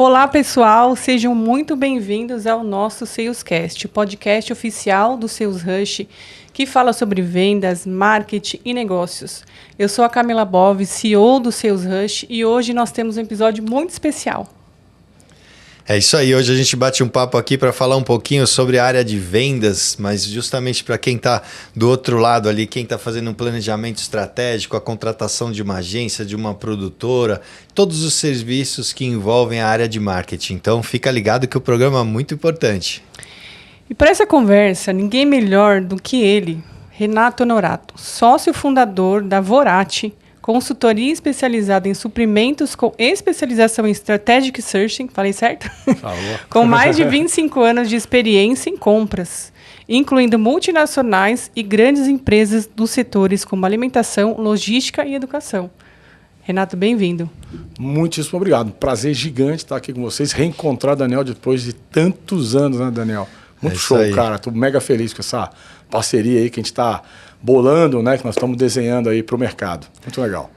Olá, pessoal, sejam muito bem-vindos ao nosso Salescast, podcast oficial do Sales Rush, que fala sobre vendas, marketing e negócios. Eu sou a Camila Bove, CEO do Sales Rush, e hoje nós temos um episódio muito especial. É isso aí, hoje a gente bate um papo aqui para falar um pouquinho sobre a área de vendas, mas justamente para quem está do outro lado ali, quem está fazendo um planejamento estratégico, a contratação de uma agência, de uma produtora, todos os serviços que envolvem a área de marketing. Então fica ligado que o programa é muito importante. E para essa conversa, ninguém melhor do que ele, Renato Honorato, sócio fundador da Vorate, consultoria especializada em suprimentos com especialização em Strategic Sourcing, falei certo? Falou. Com mais de 25 anos de experiência em compras, incluindo multinacionais e grandes empresas dos setores como alimentação, logística e educação. Renato, bem-vindo. Muitíssimo obrigado. Prazer gigante estar aqui com vocês, reencontrar o Daniel depois de tantos anos, né, Daniel? Muito show, aí, cara. Estou mega feliz com essa parceria aí que a gente está bolando, né? Que nós estamos desenhando aí para o mercado. Muito legal.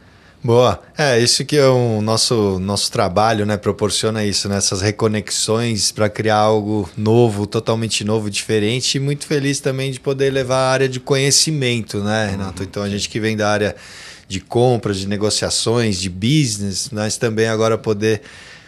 Boa. Isso que é o nosso trabalho, né? Proporciona isso, né? Essas reconexões para criar algo novo, totalmente novo, diferente. E muito feliz também de poder levar a área de conhecimento, né, Renato? Então a gente que vem da área de compras, de negociações, de business, nós também agora poder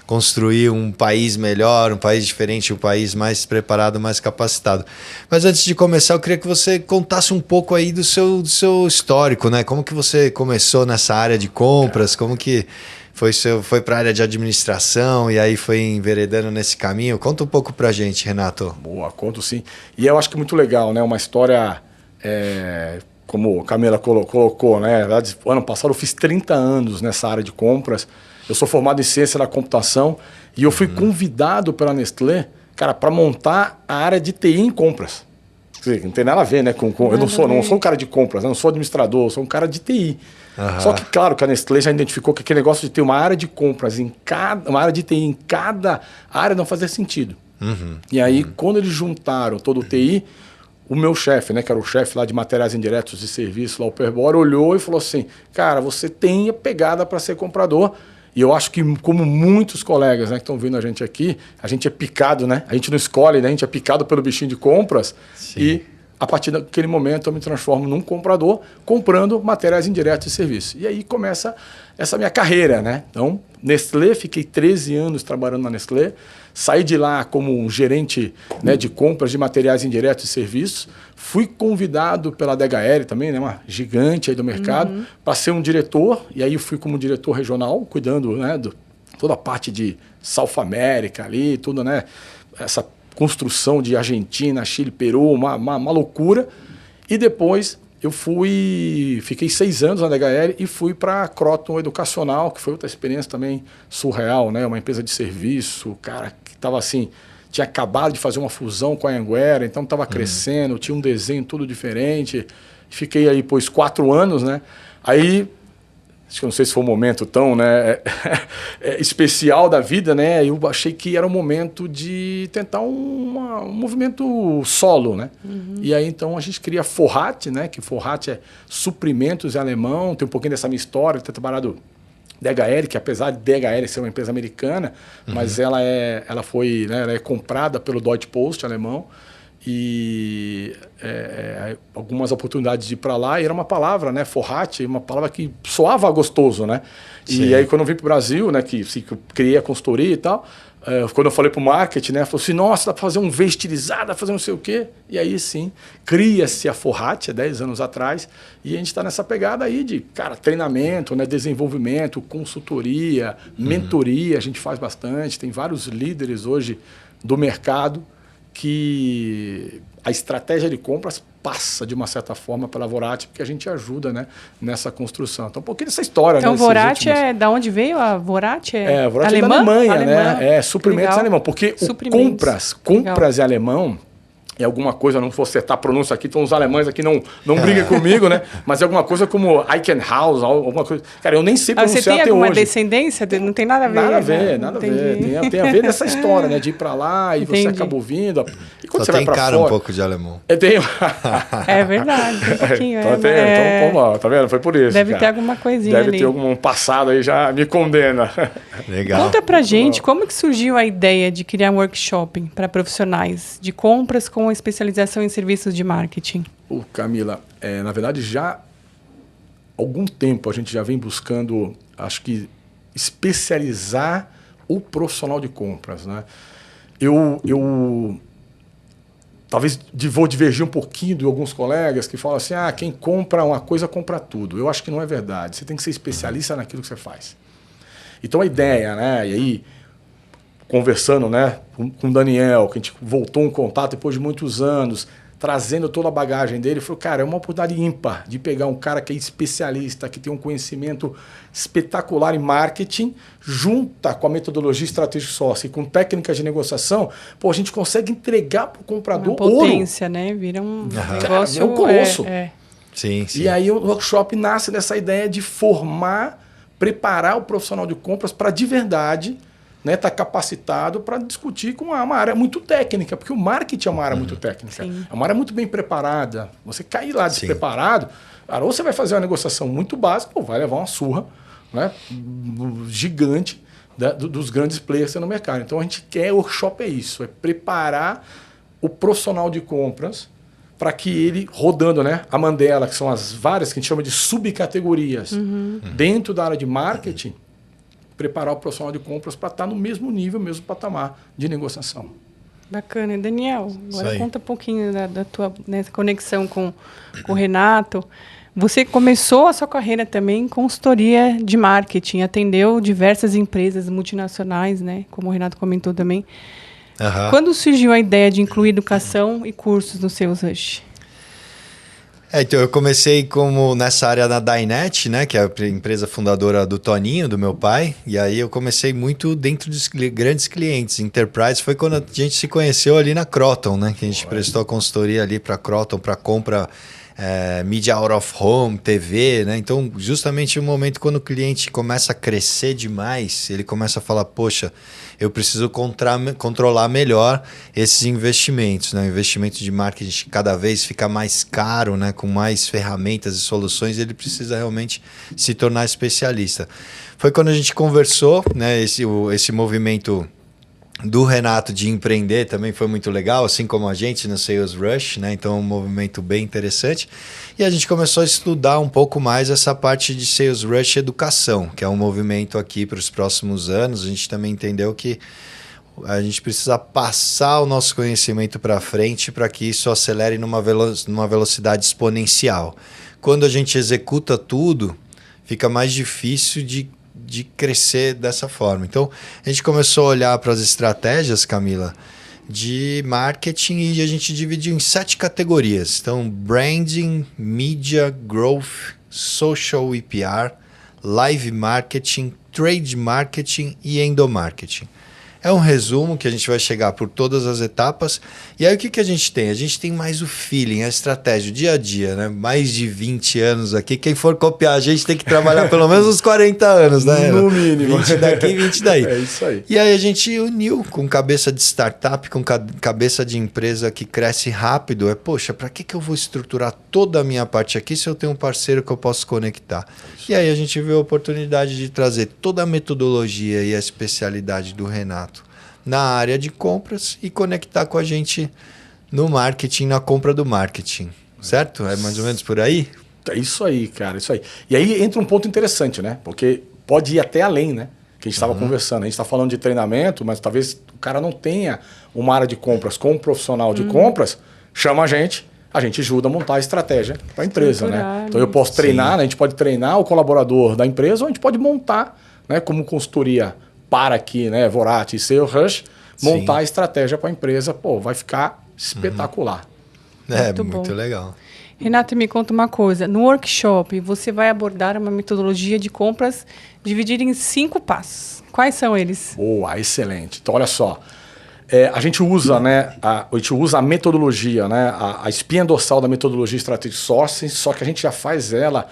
construir um país melhor, um país diferente, um país mais preparado, mais capacitado. Mas antes de começar, eu queria que você contasse um pouco aí do seu histórico, né? Como que você começou nessa área de compras, como que foi para a área de administração e aí foi enveredando nesse caminho? Conta um pouco pra gente, Renato. Boa, conto sim. E eu acho que é muito legal, né? Uma história, como a Camila colocou, né? Ano passado eu fiz 30 anos nessa área de compras. Eu sou formado em ciência da computação e eu fui convidado pela Nestlé, cara, para montar a área de TI em compras. Não tem nada a ver, né? Eu não sou um cara de compras, né? Não sou administrador, eu sou um cara de TI. Só que, claro, que a Nestlé já identificou que aquele negócio de ter uma área de compras uma área de TI em cada área não fazia sentido. E aí, quando eles juntaram todo o TI, o meu chefe, né, que era o chefe lá de materiais indiretos de serviço, lá o Perbora, olhou e falou assim, cara, você tem a pegada para ser comprador. E eu acho que, como muitos colegas, né, que estão vindo a gente aqui, a gente é picado, né? A gente não escolhe, né? A gente é picado pelo bichinho de compras. Sim. E, a partir daquele momento, eu me transformo num comprador, comprando materiais indiretos de serviço. E aí começa essa minha carreira, né? Então, Nestlé, fiquei 13 anos trabalhando na Nestlé. Saí de lá como um gerente, né, de compras de materiais indiretos de serviços. Fui convidado pela DHL também, né, uma gigante aí do mercado, para ser um diretor. E aí eu fui como diretor regional, cuidando, né, de toda a parte de South America ali, tudo, né, essa construção de Argentina, Chile, Peru, uma loucura. E depois eu fiquei 6 anos na DHL e fui para a Croton Educacional, que foi outra experiência também surreal, né? Uma empresa de serviço, cara, que estava assim, tinha acabado de fazer uma fusão com a Anhanguera, então estava crescendo, tinha um desenho tudo diferente. Fiquei aí, pois, 4 anos, né? Aí, acho que não sei se foi um momento tão, né, especial da vida, né? Eu achei que era o momento de tentar um movimento solo, né? E aí, então, a gente cria a Vorate, né? Que Vorate é suprimentos em alemão. Tem um pouquinho dessa minha história, de ter trabalhado DHL, que apesar de DHL ser uma empresa americana, mas ela é comprada pelo Deutsche Post alemão. E algumas oportunidades de ir para lá, e era uma palavra, né, Vorate, uma palavra que soava gostoso, né? Sim. E aí quando eu vim para o Brasil, né, que eu criei a consultoria e tal, quando eu falei para o marketing, né, falou assim, nossa, dá para fazer um V estilizado, dá para fazer não sei o quê. E aí sim, cria-se a Vorate, há 10 anos atrás, e a gente está nessa pegada aí de, cara, treinamento, né, desenvolvimento, consultoria, mentoria, a gente faz bastante, tem vários líderes hoje do mercado que a estratégia de compras passa, de uma certa forma, pela Vorate, porque a gente ajuda, né, nessa construção. Então, um pouquinho dessa história. Então, né, Vorate da onde veio a Vorate? A Vorate alemã? É da Alemanha, alemã. né? Suprimentos em alemão, porque compras em alemão é alguma coisa, não vou acertar a pronúncia aqui, então os alemães aqui não briguem comigo, né? Mas é alguma coisa como Eichenhaus, alguma coisa. Cara, eu nem sei pronunciar até hoje. Você tem alguma descendência? Não tem nada a ver. Nada a ver, nada a ver. Tem a ver nessa história, né? De ir pra lá e você acaba ouvindo. E quando Só você vai pra cara fora... um pouco de alemão. Eu tenho... É verdade, um pouquinho. Então, vamos lá, tá vendo? Foi por isso. Deve ter alguma coisinha Deve ali. ter algum passado aí, já me condena. Legal. Conta pra gente como que surgiu a ideia de criar um workshop para profissionais de compras com especialização em serviços de marketing. Camila, na verdade já há algum tempo a gente já vem buscando, acho que, especializar o profissional de compras, né? Eu talvez vou divergir um pouquinho de alguns colegas que falam assim, quem compra uma coisa compra tudo. Eu acho que não é verdade. Você tem que ser especialista naquilo que você faz. Então a ideia, né? E aí, conversando, né, com o Daniel, que a gente voltou um contato depois de muitos anos, trazendo toda a bagagem dele, falou, cara, é uma oportunidade ímpar de pegar um cara que é especialista, que tem um conhecimento espetacular em marketing, junta com a metodologia estratégica sócia e com técnicas de negociação, a gente consegue entregar para o comprador uma potência, né? Vira um negócio... É um colosso. Sim. E aí o workshop nasce dessa ideia de formar, preparar o profissional de compras para de verdade... Tá capacitado para discutir com uma área muito técnica, porque o marketing é uma área muito técnica. Sim. É uma área muito bem preparada. Você cair lá despreparado, ou você vai fazer uma negociação muito básica, ou vai levar uma surra, né, gigante dos grandes players no mercado. Então a gente quer, o workshop é isso, é preparar o profissional de compras para que ele, rodando, né, a Mandela, que são as várias que a gente chama de subcategorias, dentro da área de marketing, preparar o profissional de compras para estar no mesmo nível, mesmo patamar de negociação. Bacana. E Daniel, agora conta um pouquinho da tua conexão com o Renato. Você começou a sua carreira também em consultoria de marketing, atendeu diversas empresas multinacionais, né? Como o Renato comentou também. Quando surgiu a ideia de incluir educação e cursos no Sales Rush? Então eu comecei nessa área da Dynet, né, que é a empresa fundadora do Toninho, do meu pai, e aí eu comecei muito dentro dos grandes clientes. Enterprise foi quando a gente se conheceu ali na Croton, né, que a gente prestou a consultoria ali para Croton, para compra Media Out of Home, TV, né? Então, justamente no momento quando o cliente começa a crescer demais, ele começa a falar, poxa, eu preciso controlar melhor esses investimentos, né? O investimento de marketing cada vez fica mais caro, né? Com mais ferramentas e soluções, ele precisa realmente se tornar especialista. Foi quando a gente conversou, né? Esse movimento do Renato de empreender também foi muito legal, assim como a gente no Sales Rush, né? Então é um movimento bem interessante. E a gente começou a estudar um pouco mais essa parte de Sales Rush Educação, que é um movimento aqui para os próximos anos. A gente também entendeu que a gente precisa passar o nosso conhecimento para frente para que isso acelere numa velocidade exponencial. Quando a gente executa tudo, fica mais difícil de crescer dessa forma. Então, a gente começou a olhar para as estratégias, Camila, de marketing e a gente dividiu em 7 categorias. Então, branding, media, growth, social e PR, live marketing, trade marketing e endomarketing. É um resumo que a gente vai chegar por todas as etapas. E aí o que a gente tem? A gente tem mais o feeling, a estratégia, o dia a dia, né? Mais de 20 anos aqui. Quem for copiar a gente tem que trabalhar pelo menos uns 40 anos, né? No mínimo. 20 daqui, 20 daí. É isso aí. E aí a gente uniu com cabeça de startup, com cabeça de empresa que cresce rápido. Poxa, para que eu vou estruturar toda a minha parte aqui se eu tenho um parceiro que eu posso conectar? E aí a gente viu a oportunidade de trazer toda a metodologia e a especialidade do Renato na área de compras e conectar com a gente no marketing, na compra do marketing. Certo? É mais ou menos por aí? É isso aí, cara, isso aí. E aí entra um ponto interessante, né? Porque pode ir até além, né? Que a gente estava conversando. A gente está falando de treinamento, mas talvez o cara não tenha uma área de compras com um profissional de compras, chama a gente ajuda a montar a estratégia para a empresa, né? Então eu posso treinar, né? A gente pode treinar o colaborador da empresa ou a gente pode montar, né, como consultoria para aqui, né, Vorati e Sales Rush, montar a estratégia para a empresa, vai ficar espetacular. Muito legal. Renato, me conta uma coisa. No workshop, você vai abordar uma metodologia de compras dividida em 5 passos. Quais são eles? Boa, excelente. Então, olha só. a gente usa, né, a gente usa a metodologia, né, a espinha dorsal da metodologia Strategic Sourcing, só que a gente já faz ela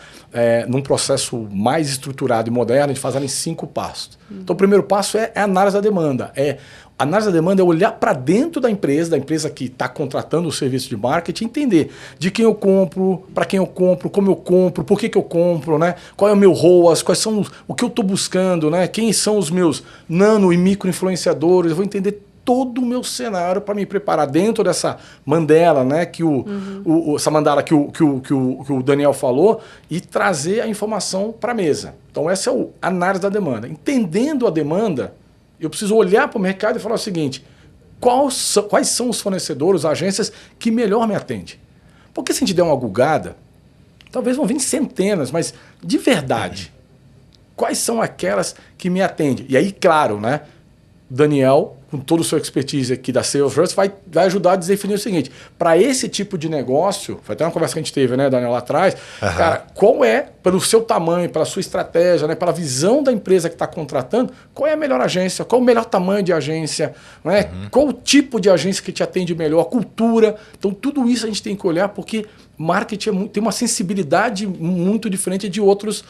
num processo mais estruturado e moderno, a gente faz ela em 5 passos. Então, o primeiro passo é a análise da demanda. A análise da demanda é olhar para dentro da empresa que está contratando o serviço de marketing, entender de quem eu compro, para quem eu compro, como eu compro, por que eu compro, né? Qual é o meu ROAS, quais são o que eu estou buscando, né? Quem são os meus nano e micro influenciadores. Eu vou entender todo o meu cenário para me preparar dentro dessa mandala, né? Essa mandala que o Daniel falou, e trazer a informação para a mesa. Então, essa é a análise da demanda. Entendendo a demanda, eu preciso olhar para o mercado e falar o seguinte: quais são os fornecedores, agências que melhor me atendem? Porque se a gente der uma gulgada, talvez vão vir centenas, mas de verdade, quais são aquelas que me atendem? E aí, claro, né? Daniel, com todo o seu expertise aqui da Salesforce, vai ajudar a definir o seguinte: para esse tipo de negócio, foi até uma conversa que a gente teve, né, Daniel, lá atrás, cara, qual é, pelo seu tamanho, pela sua estratégia, né, pela visão da empresa que está contratando, qual é a melhor agência, qual é o melhor tamanho de agência, né, qual o tipo de agência que te atende melhor, a cultura. Então, tudo isso a gente tem que olhar, porque marketing tem uma sensibilidade muito diferente de outros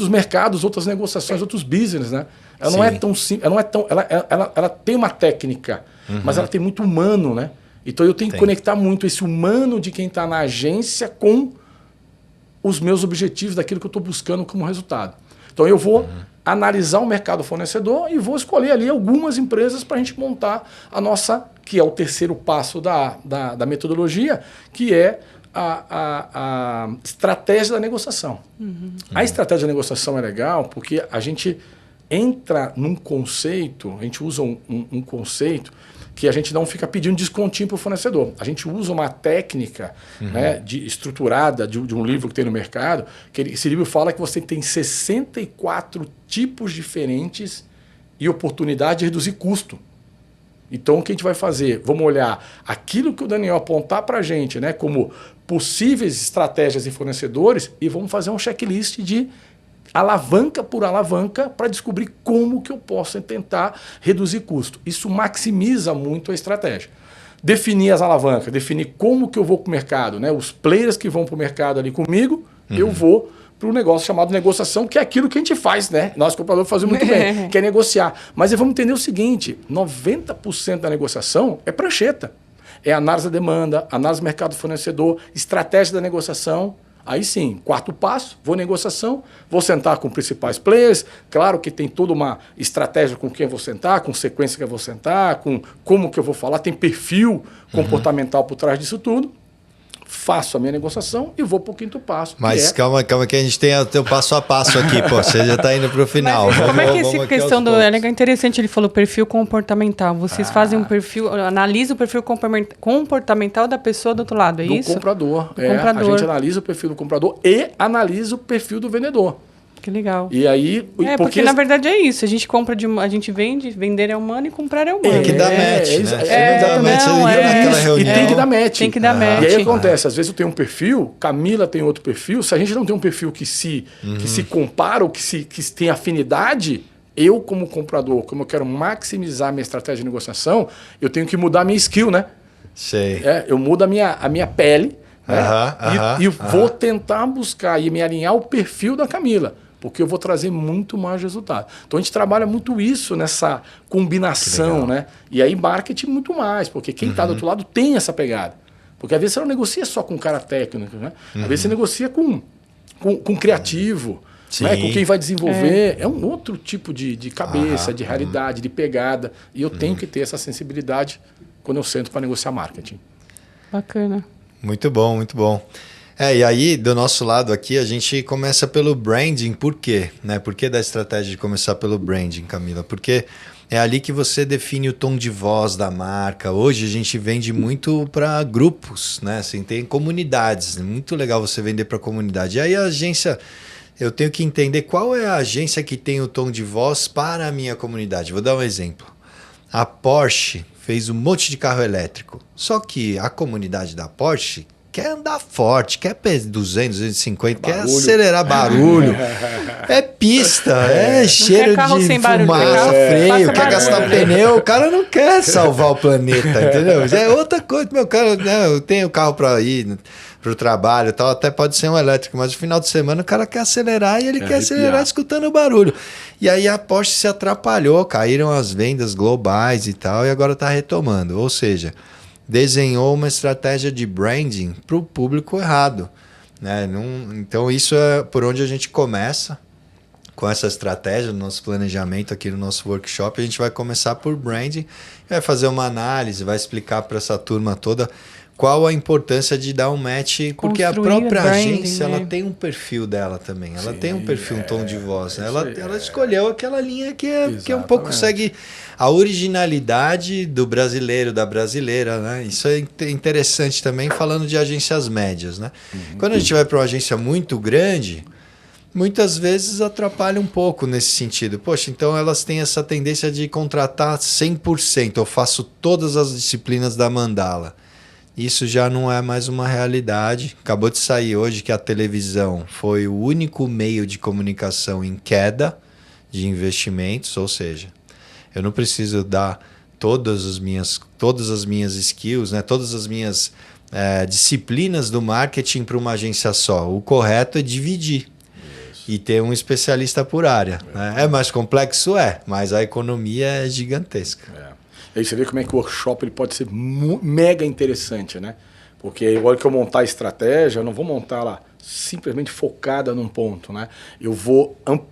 mercados, outras negociações, outros business, né? Ela não é tão simples, ela tem uma técnica, mas ela tem muito humano, né? Então eu tenho que conectar muito esse humano de quem está na agência com os meus objetivos, daquilo que eu estou buscando como resultado. Então eu vou analisar o mercado fornecedor e vou escolher ali algumas empresas para a gente montar a nossa, que é o terceiro passo da metodologia, que é a estratégia da negociação. A estratégia da negociação é legal porque a gente entra num conceito, a gente usa um conceito que a gente não fica pedindo descontinho para o fornecedor. A gente usa uma técnica né, estruturada de um livro que tem no mercado, que esse livro fala que você tem 64 tipos diferentes e oportunidade de reduzir custo. Então, o que a gente vai fazer? Vamos olhar aquilo que o Daniel apontar para a gente, né, como possíveis estratégias e fornecedores, e vamos fazer um checklist de alavanca por alavanca para descobrir como que eu posso tentar reduzir custo. Isso maximiza muito a estratégia. Definir as alavancas, definir como que eu vou para o mercado, né? Os players que vão para o mercado ali comigo, eu vou para um negócio chamado negociação, que é aquilo que a gente faz, né? Nós, compradores, fazemos muito bem, que é negociar. Mas vamos entender o seguinte: 90% da negociação é prancheta. É análise da demanda, análise do mercado fornecedor, estratégia da negociação. Aí sim, quarto passo, vou negociação, vou sentar com principais players. Claro que tem toda uma estratégia com quem eu vou sentar, com sequência que eu vou sentar, com como que eu vou falar, tem perfil comportamental por trás disso tudo. Faço a minha negociação e vou para o quinto passo. Mas calma que a gente tem o teu passo a passo aqui, pô. Você já está indo para o final. Mas como é que essa questão do... É interessante, ele falou perfil comportamental. Vocês fazem um perfil, analisa o perfil comportamental da pessoa do outro lado, é isso? Do comprador. A gente analisa o perfil do comprador e analisa o perfil do vendedor. Que legal. E aí... porque na verdade é isso. A gente compra a gente vende, vender é humano e comprar é humano. Tem que dar match, né? Exatamente. E tem que dar match. Tem que dar match. E aí acontece, às vezes eu tenho um perfil, Camila tem outro perfil. Se a gente não tem um perfil que se compara ou que tem afinidade, eu como comprador, como eu quero maximizar a minha estratégia de negociação, eu tenho que mudar a minha skill, né? Sei. Eu mudo a minha pele, né? E vou tentar buscar e me alinhar ao perfil da Camila, porque eu vou trazer muito mais resultado. Então a gente trabalha muito isso nessa combinação, né? E aí marketing muito mais, porque quem está do outro lado tem essa pegada. Porque às vezes você não negocia só com cara técnico, né? Às vezes você negocia com criativo, né? Com quem vai desenvolver. É um outro tipo de cabeça, de realidade, de pegada. E eu tenho que ter essa sensibilidade quando eu sento para negociar marketing. Bacana. Muito bom, muito bom. E aí, do nosso lado aqui, a gente começa pelo branding. Por quê? Né? Por que da estratégia de começar pelo branding, Camila? Porque é ali que você define o tom de voz da marca. Hoje a gente vende muito para grupos, né? Assim, tem comunidades. É muito legal você vender para comunidade. E aí a agência... Eu tenho que entender qual é a agência que tem o tom de voz para a minha comunidade. Vou dar um exemplo. A Porsche fez um monte de carro elétrico. Só que a comunidade da Porsche quer andar forte, quer 200, 250, quer Barulho. acelerar barulho. É pista, é cheiro carro de sem barulho, fumaça, quer freio, carro, quer passa gastar barulho. pneu. O cara não quer salvar o planeta, entendeu? É outra coisa. Meu cara, né, eu tenho carro para ir pro trabalho e tal, até pode ser um elétrico, mas no final de semana o cara quer acelerar e ele quer acelerar escutando o barulho. E aí a Porsche se atrapalhou, caíram as vendas globais e tal, e agora está retomando. Ou seja, desenhou uma estratégia de branding para o público errado, né? Então isso é por onde a gente começa com essa estratégia, no nosso planejamento aqui no nosso workshop. A gente vai começar por branding, vai fazer uma análise, vai explicar para essa turma toda qual a importância de dar um match, porque a própria branding, agência né? ela tem um perfil dela também, ela tem um perfil, um tom de voz, né? isso aí, Ela escolheu aquela linha que é um Exatamente. pouco segue a originalidade do brasileiro, da brasileira, né? Isso é interessante também, falando de agências médias, né? Quando a gente vai para uma agência muito grande, muitas vezes atrapalha um pouco nesse sentido. Poxa, então elas têm essa tendência de contratar 100%, eu faço todas as disciplinas da Mandala. Isso já não é mais uma realidade. Acabou de sair hoje que a televisão foi o único meio de comunicação em queda de investimentos, ou seja, eu não preciso dar todas as minhas skills, né, todas as minhas disciplinas do marketing para uma agência só. O correto é dividir e ter um especialista por área. Né? É mais complexo? Mas a economia é gigantesca. E aí você vê como é que o workshop ele pode ser mega interessante, né? Porque agora que eu montar a estratégia, eu não vou montar ela simplesmente focada num ponto, né? Eu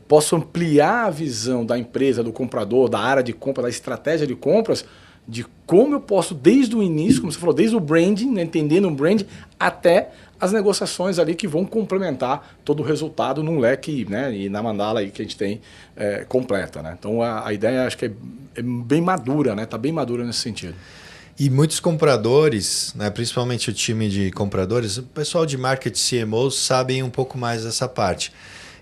posso ampliar a visão da empresa, do comprador, da área de compra, da estratégia de compras, de como eu posso, desde o início, como você falou, desde o branding, né, entendendo o branding, até as negociações ali que vão complementar todo o resultado num leque, né, e na mandala aí que a gente tem completa, né? Então a ideia acho que é bem madura, né? Tá bem madura nesse sentido. E muitos compradores, né, principalmente o time de compradores, o pessoal de marketing CMOs sabem um pouco mais dessa parte.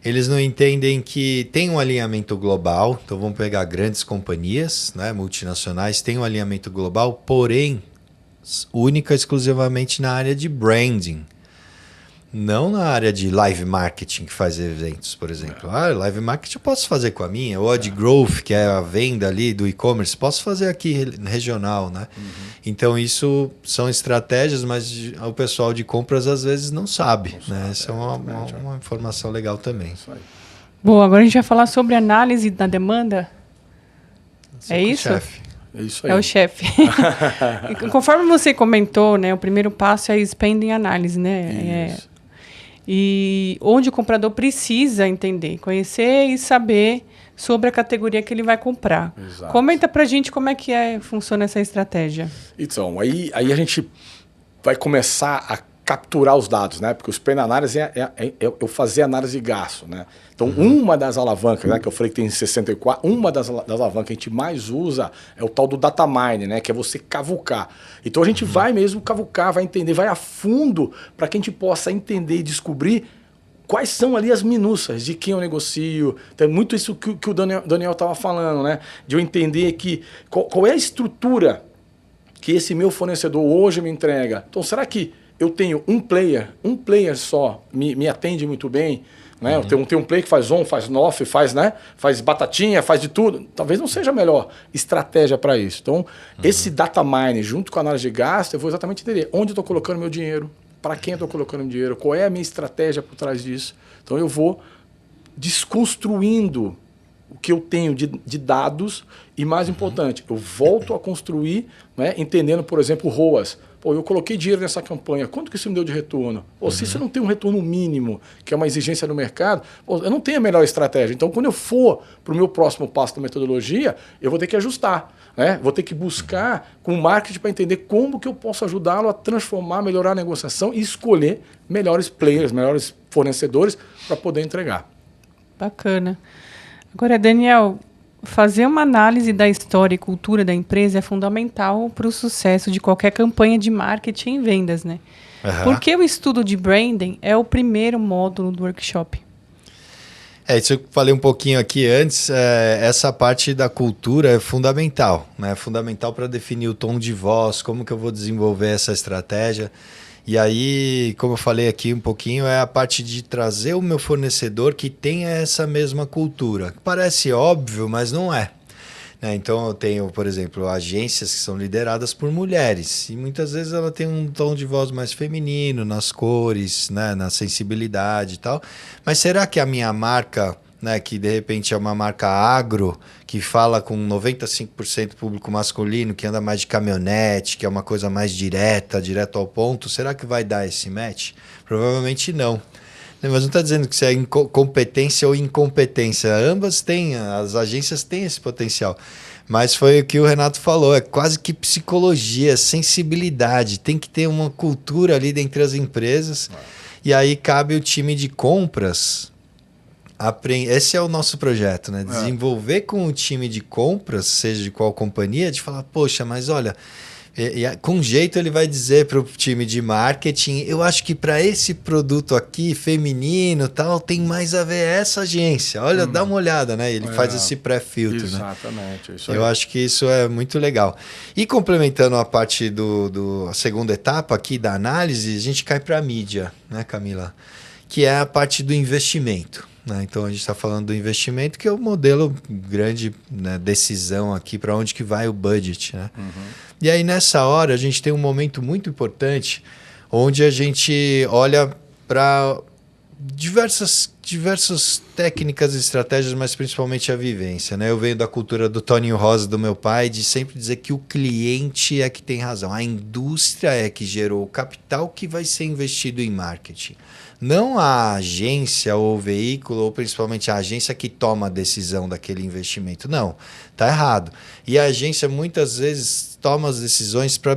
Eles não entendem que tem um alinhamento global, então vamos pegar grandes companhias, né, multinacionais, tem um alinhamento global, porém única exclusivamente na área de branding. Não na área de live marketing, que faz eventos, por exemplo. Live marketing eu posso fazer com a minha. Ou a de growth, que é a venda ali do e-commerce, posso fazer aqui regional, né? Então, isso são estratégias, mas o pessoal de compras às vezes não sabe. Né? Essa é uma informação legal também. Isso aí. Bom, agora a gente vai falar sobre análise da demanda. É isso? Chefe. É isso aí. É o chefe. Conforme você comentou, né, o primeiro passo é a spending análise, né? Isso. E onde o comprador precisa entender, conhecer e saber sobre a categoria que ele vai comprar. Exato. Comenta pra gente como é que funciona essa estratégia. Então, aí a gente vai começar a capturar os dados, né? Porque o spend análise é eu fazer análise de gasto, né? Então, uma das alavancas, né, que eu falei que tem 64, uma das alavancas que a gente mais usa é o tal do data mine, né, que é você cavucar. Então, a gente vai mesmo cavucar, vai entender, vai a fundo para que a gente possa entender e descobrir quais são ali as minúcias de quem eu negocio. Então, é muito isso que o Daniel estava falando, né? De eu entender que qual é a estrutura que esse meu fornecedor hoje me entrega. Então, será que eu tenho um player só me atende muito bem? Né? Eu tenho um player que faz on, faz off, faz batatinha, faz de tudo. Talvez não seja a melhor estratégia para isso. Então, esse data mine, junto com a análise de gasto, eu vou exatamente entender onde eu estou colocando meu dinheiro, para quem eu estou colocando meu dinheiro, qual é a minha estratégia por trás disso. Então, eu vou desconstruindo o que eu tenho de dados e, mais importante, eu volto a construir, né, entendendo, por exemplo, ROAS. Pô, eu coloquei dinheiro nessa campanha, quanto que isso me deu de retorno? Pô, se isso não tem um retorno mínimo, que é uma exigência do mercado, pô, eu não tenho a melhor estratégia. Então, quando eu for para o meu próximo passo da metodologia, eu vou ter que ajustar. Né? Vou ter que buscar com o marketing para entender como que eu posso ajudá-lo a transformar, melhorar a negociação e escolher melhores players, melhores fornecedores para poder entregar. Bacana. Agora, Daniel, fazer uma análise da história e cultura da empresa é fundamental para o sucesso de qualquer campanha de marketing e vendas, né? Por que o estudo de branding é o primeiro módulo do workshop? Isso eu falei um pouquinho aqui antes, essa parte da cultura é fundamental, né? Fundamental para definir o tom de voz, como que eu vou desenvolver essa estratégia. E aí, como eu falei aqui um pouquinho, é a parte de trazer o meu fornecedor que tenha essa mesma cultura. Parece óbvio, mas não é. Né? Então eu tenho, por exemplo, agências que são lideradas por mulheres. E muitas vezes ela tem um tom de voz mais feminino, nas cores, né? Na sensibilidade e tal. Mas será que a minha marca... Né, que de repente é uma marca agro, que fala com 95% público masculino, que anda mais de caminhonete, que é uma coisa mais direto ao ponto, será que vai dar esse match? Provavelmente não. Mas não está dizendo que isso é competência ou incompetência. Ambas têm, as agências têm esse potencial. Mas foi o que o Renato falou, é quase que psicologia, sensibilidade. Tem que ter uma cultura ali dentre as empresas. E aí cabe o time de compras... Esse é o nosso projeto, né? Desenvolver com o time de compras, seja de qual companhia, de falar, poxa, mas olha, com jeito ele vai dizer para o time de marketing, eu acho que para esse produto aqui, feminino tal, tem mais a ver essa agência. Olha, dá uma olhada, né? Ele faz esse pré-filtro, né? Exatamente. Isso aí. Eu acho que isso é muito legal. E complementando a parte a segunda etapa aqui da análise, a gente cai para a mídia, né, Camila? Que é a parte do investimento. Então a gente está falando do investimento, que é o modelo grande, né, decisão aqui para onde que vai o budget. Né? E aí nessa hora a gente tem um momento muito importante onde a gente olha para diversas técnicas e estratégias, mas principalmente a vivência. Né? Eu venho da cultura do Toninho Rosa, do meu pai, de sempre dizer que o cliente é que tem razão. A indústria é que gerou o capital que vai ser investido em marketing. Não a agência ou o veículo, ou principalmente a agência que toma a decisão daquele investimento. Não, está errado. E a agência muitas vezes toma as decisões para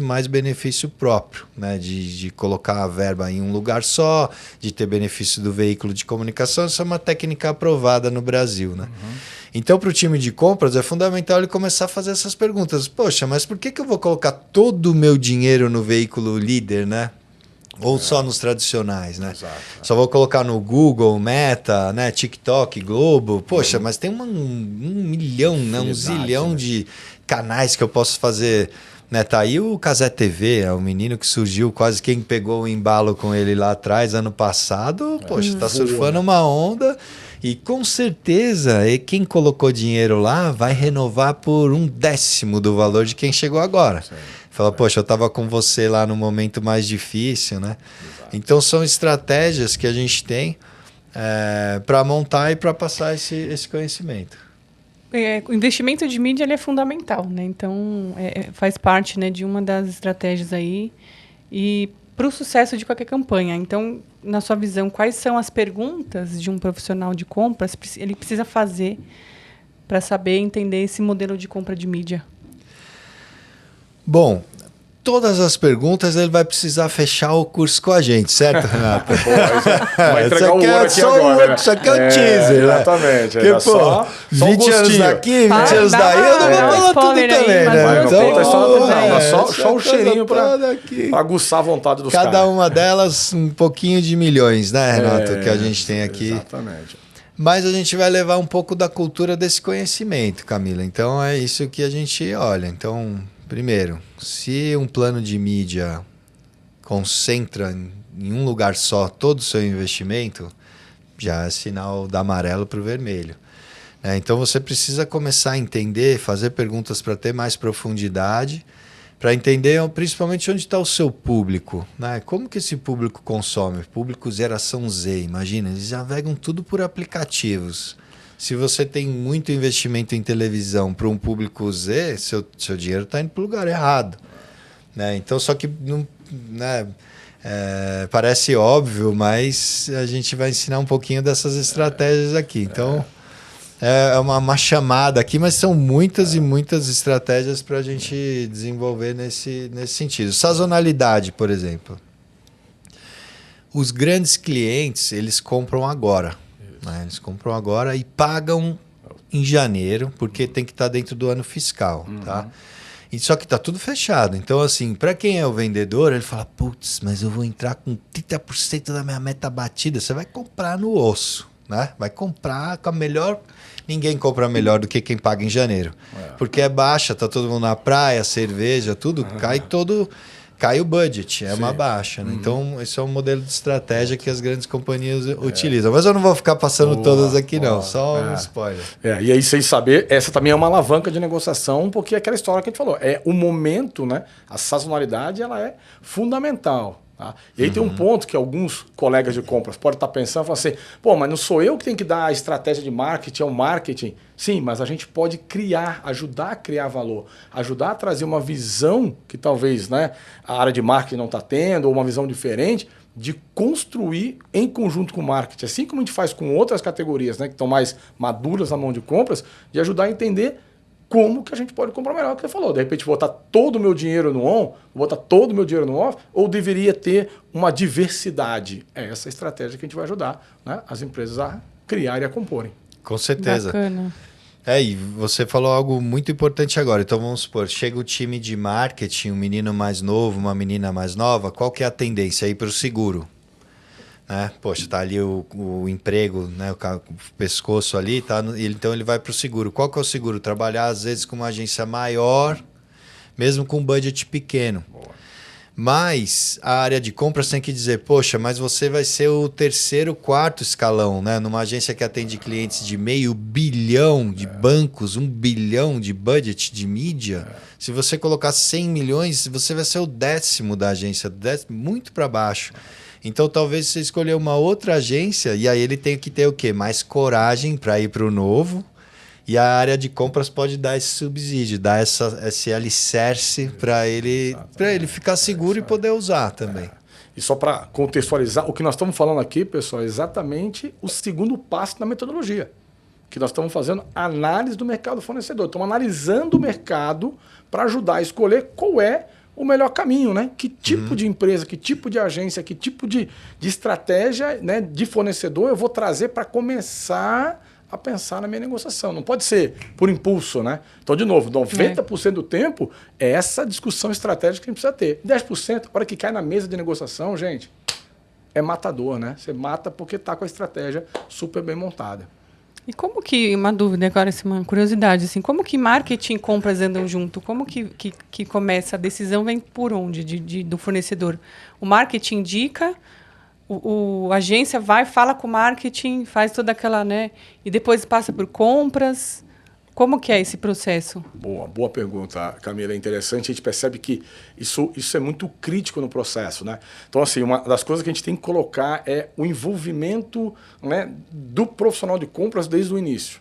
mais benefício próprio, né? De colocar a verba em um lugar só, de ter benefício do veículo de comunicação. Isso é uma técnica aprovada no Brasil. Né? Então, para o time de compras, é fundamental ele começar a fazer essas perguntas. Poxa, mas por que eu vou colocar todo o meu dinheiro no veículo líder, né? Ou só nos tradicionais, né? Exato. Só vou colocar no Google, Meta, né? TikTok, Globo. Poxa, mas tem um milhão, né? Um zilhão de canais que eu posso fazer. Né? Tá aí o Cazé TV, é o menino que surgiu, quase quem pegou o embalo com ele lá atrás, ano passado. Poxa, tá surfando uma onda. E com certeza, quem colocou dinheiro lá vai renovar por 1/10 do valor de quem chegou agora. Sim. Fala, poxa, eu estava com você lá no momento mais difícil, né? Exato. Então são estratégias que a gente tem para montar e para passar esse conhecimento. O investimento de mídia ele é fundamental, né? Então faz parte, né, de uma das estratégias aí e para o sucesso de qualquer campanha. Então, na sua visão, quais são as perguntas de um profissional de compras ele precisa fazer para saber entender esse modelo de compra de mídia? Bom, todas as perguntas ele vai precisar fechar o curso com a gente, certo, Renato? Vai entregar o ouro aqui agora, né? Isso aqui é o teaser, né? Exatamente. Porque, pô, só 20 anos daqui, 20 anos daí, eu não vou falar tudo também, né? Então, só o cheirinho para aguçar a vontade dos caras. Cada uma delas um pouquinho de milhões, né, Renato, que a gente tem aqui. Exatamente. Mas a gente vai levar um pouco da cultura desse conhecimento, Camila. Então é isso que a gente olha. Então, primeiro, se um plano de mídia concentra em um lugar só todo o seu investimento, já é sinal da amarelo para o vermelho. Então você precisa começar a entender, fazer perguntas para ter mais profundidade, para entender principalmente onde está o seu público. Né? Como que esse público consome? Público geração Z, imagina, eles já navegam tudo por aplicativos. Se você tem muito investimento em televisão para um público Z, seu dinheiro está indo para o lugar errado. Né? Então, só que não, né, parece óbvio, mas a gente vai ensinar um pouquinho dessas estratégias aqui. Então, é uma chamada aqui, mas são muitas e muitas estratégias para a gente desenvolver nesse sentido. Sazonalidade, por exemplo. Os grandes clientes, eles compram agora. Né? Eles compram agora e pagam em janeiro, porque tem que estar dentro do ano fiscal. Tá? E só que está tudo fechado. Então, assim, para quem é o vendedor, ele fala, putz, mas eu vou entrar com 30% da minha meta batida. Você vai comprar no osso. Né? Vai comprar com a melhor... Ninguém compra melhor do que quem paga em janeiro. Porque é baixa, tá todo mundo na praia, cerveja, tudo, cai todo cai o budget, é uma baixa. Né? Então, esse é um modelo de estratégia que as grandes companhias utilizam. Mas eu não vou ficar passando todas aqui, não. Só um spoiler. E aí, sem saber, essa também é uma alavanca de negociação, porque é aquela história que a gente falou. É o momento, né? A sazonalidade, ela é fundamental. Tá? E aí tem um ponto que alguns colegas de compras podem estar pensando, falam assim, pô, mas não sou eu que tenho que dar a estratégia de marketing, é o marketing. Sim, mas a gente pode criar, ajudar a criar valor, ajudar a trazer uma visão que talvez, né, a área de marketing não está tendo, ou uma visão diferente, de construir em conjunto com o marketing, assim como a gente faz com outras categorias, né, que estão mais maduras na mão de compras, de ajudar a entender como que a gente pode comprar melhor, o que você falou. De repente, botar todo o meu dinheiro no on, botar todo o meu dinheiro no off, ou deveria ter uma diversidade? É essa a estratégia que a gente vai ajudar, né, as empresas a criar e a comporem. Com certeza. Bacana. E você falou algo muito importante agora. Então, vamos supor, chega o time de marketing, um menino mais novo, uma menina mais nova, qual que é a tendência aí para o seguro? Né? Poxa, tá ali o emprego, né? O pescoço ali, tá então ele vai para o seguro. Qual que é o seguro? Trabalhar às vezes com uma agência maior, mesmo com um budget pequeno. Boa. Mas a área de compras tem que dizer, poxa, mas você vai ser o terceiro, quarto escalão, né? Numa agência que atende clientes de 500 milhões de bancos, 1 bilhão de budget de mídia. Se você colocar 100 milhões, você vai ser o 10º da agência, muito para baixo. Então, talvez você escolher uma outra agência e aí ele tem que ter o quê? Mais coragem para ir para o novo. E a área de compras pode dar esse subsídio, dar esse alicerce para ele ficar seguro e poder usar também. E só para contextualizar, o que nós estamos falando aqui, pessoal, é exatamente o segundo passo da metodologia. Que nós estamos fazendo análise do mercado fornecedor. Estamos analisando o mercado para ajudar a escolher qual é o melhor caminho, né? Que tipo de empresa, que tipo de agência, que tipo de estratégia, né, de fornecedor eu vou trazer para começar a pensar na minha negociação. Não pode ser por impulso, né? Então, de novo, 90% do tempo é essa discussão estratégica que a gente precisa ter. 10%, a hora que cai na mesa de negociação, gente, é matador, né? Você mata porque está com a estratégia super bem montada. E como que, uma dúvida agora, uma curiosidade, assim, como que marketing e compras andam junto? Como que começa? A decisão vem por onde do fornecedor? O marketing indica, a agência vai, fala com o marketing, faz toda aquela, né? E depois passa por compras. Como que é esse processo? Boa pergunta, Camila. É interessante, a gente percebe que isso é muito crítico no processo, né? Então, assim, uma das coisas que a gente tem que colocar é o envolvimento, né, do profissional de compras desde o início.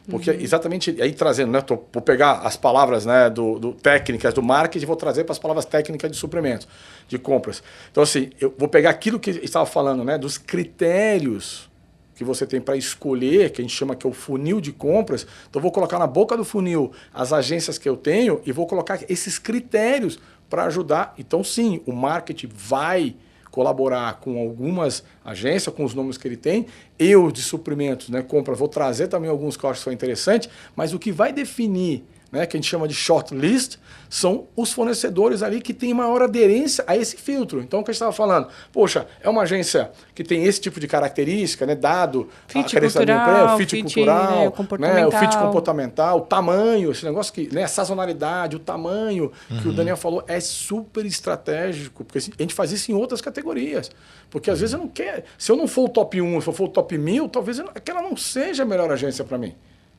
Porque exatamente aí trazendo, né? Vou pegar as palavras, né, do técnicas do marketing e vou trazer para as palavras técnicas de suprimentos, de compras. Então, assim, eu vou pegar aquilo que estava falando, né, dos critérios que você tem para escolher, que a gente chama que é o funil de compras. Então, eu vou colocar na boca do funil as agências que eu tenho e vou colocar esses critérios para ajudar. Então, sim, o marketing vai colaborar com algumas agências, com os nomes que ele tem. Eu, de suprimentos, né, compras, vou trazer também alguns que eu acho que são interessantes, mas o que vai definir, né, que a gente chama de shortlist, são os fornecedores ali que têm maior aderência a esse filtro. Então, o que a gente estava falando, poxa, é uma agência que tem esse tipo de característica, né, dado fit cultural, o fit cultural, né, comportamental. O fit comportamental, o tamanho, esse negócio que, né, a sazonalidade, o tamanho, que o Daniel falou, é super estratégico, porque a gente faz isso em outras categorias. Porque às vezes eu não quero, se eu não for o top 1, se eu for o top 1000, talvez aquela não seja a melhor agência para mim.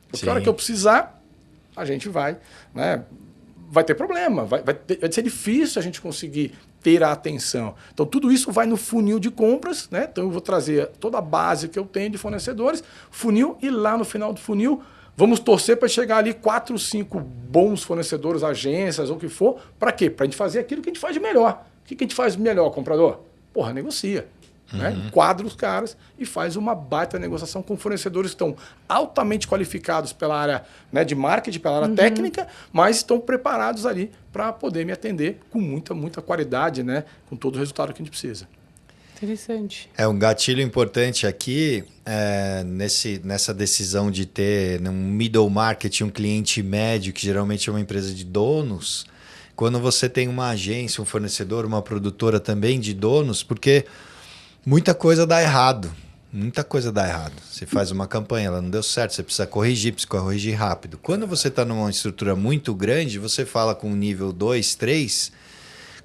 Porque a hora que eu precisar, a gente vai, né, vai ter problema, vai ser difícil a gente conseguir ter a atenção. Então, tudo isso vai no funil de compras, né? Então, eu vou trazer toda a base que eu tenho de fornecedores, funil, e lá no final do funil, vamos torcer para chegar ali 4, 5 bons fornecedores, agências, ou o que for. Para quê? Para a gente fazer aquilo que a gente faz de melhor. O que a gente faz melhor, comprador? Porra, negocia. Né? Enquadra os caras e faz uma baita negociação com fornecedores que estão altamente qualificados pela área, né, de marketing, pela área técnica, mas estão preparados ali para poder me atender com muita qualidade, né, com todo o resultado que a gente precisa. Interessante. É um gatilho importante aqui, nessa decisão de ter um middle market, um cliente médio, que geralmente é uma empresa de donos, quando você tem uma agência, um fornecedor, uma produtora também de donos, porque muita coisa dá errado. Muita coisa dá errado. Você faz uma campanha, ela não deu certo, você precisa corrigir rápido. Quando você está numa estrutura muito grande, você fala com nível 2, 3,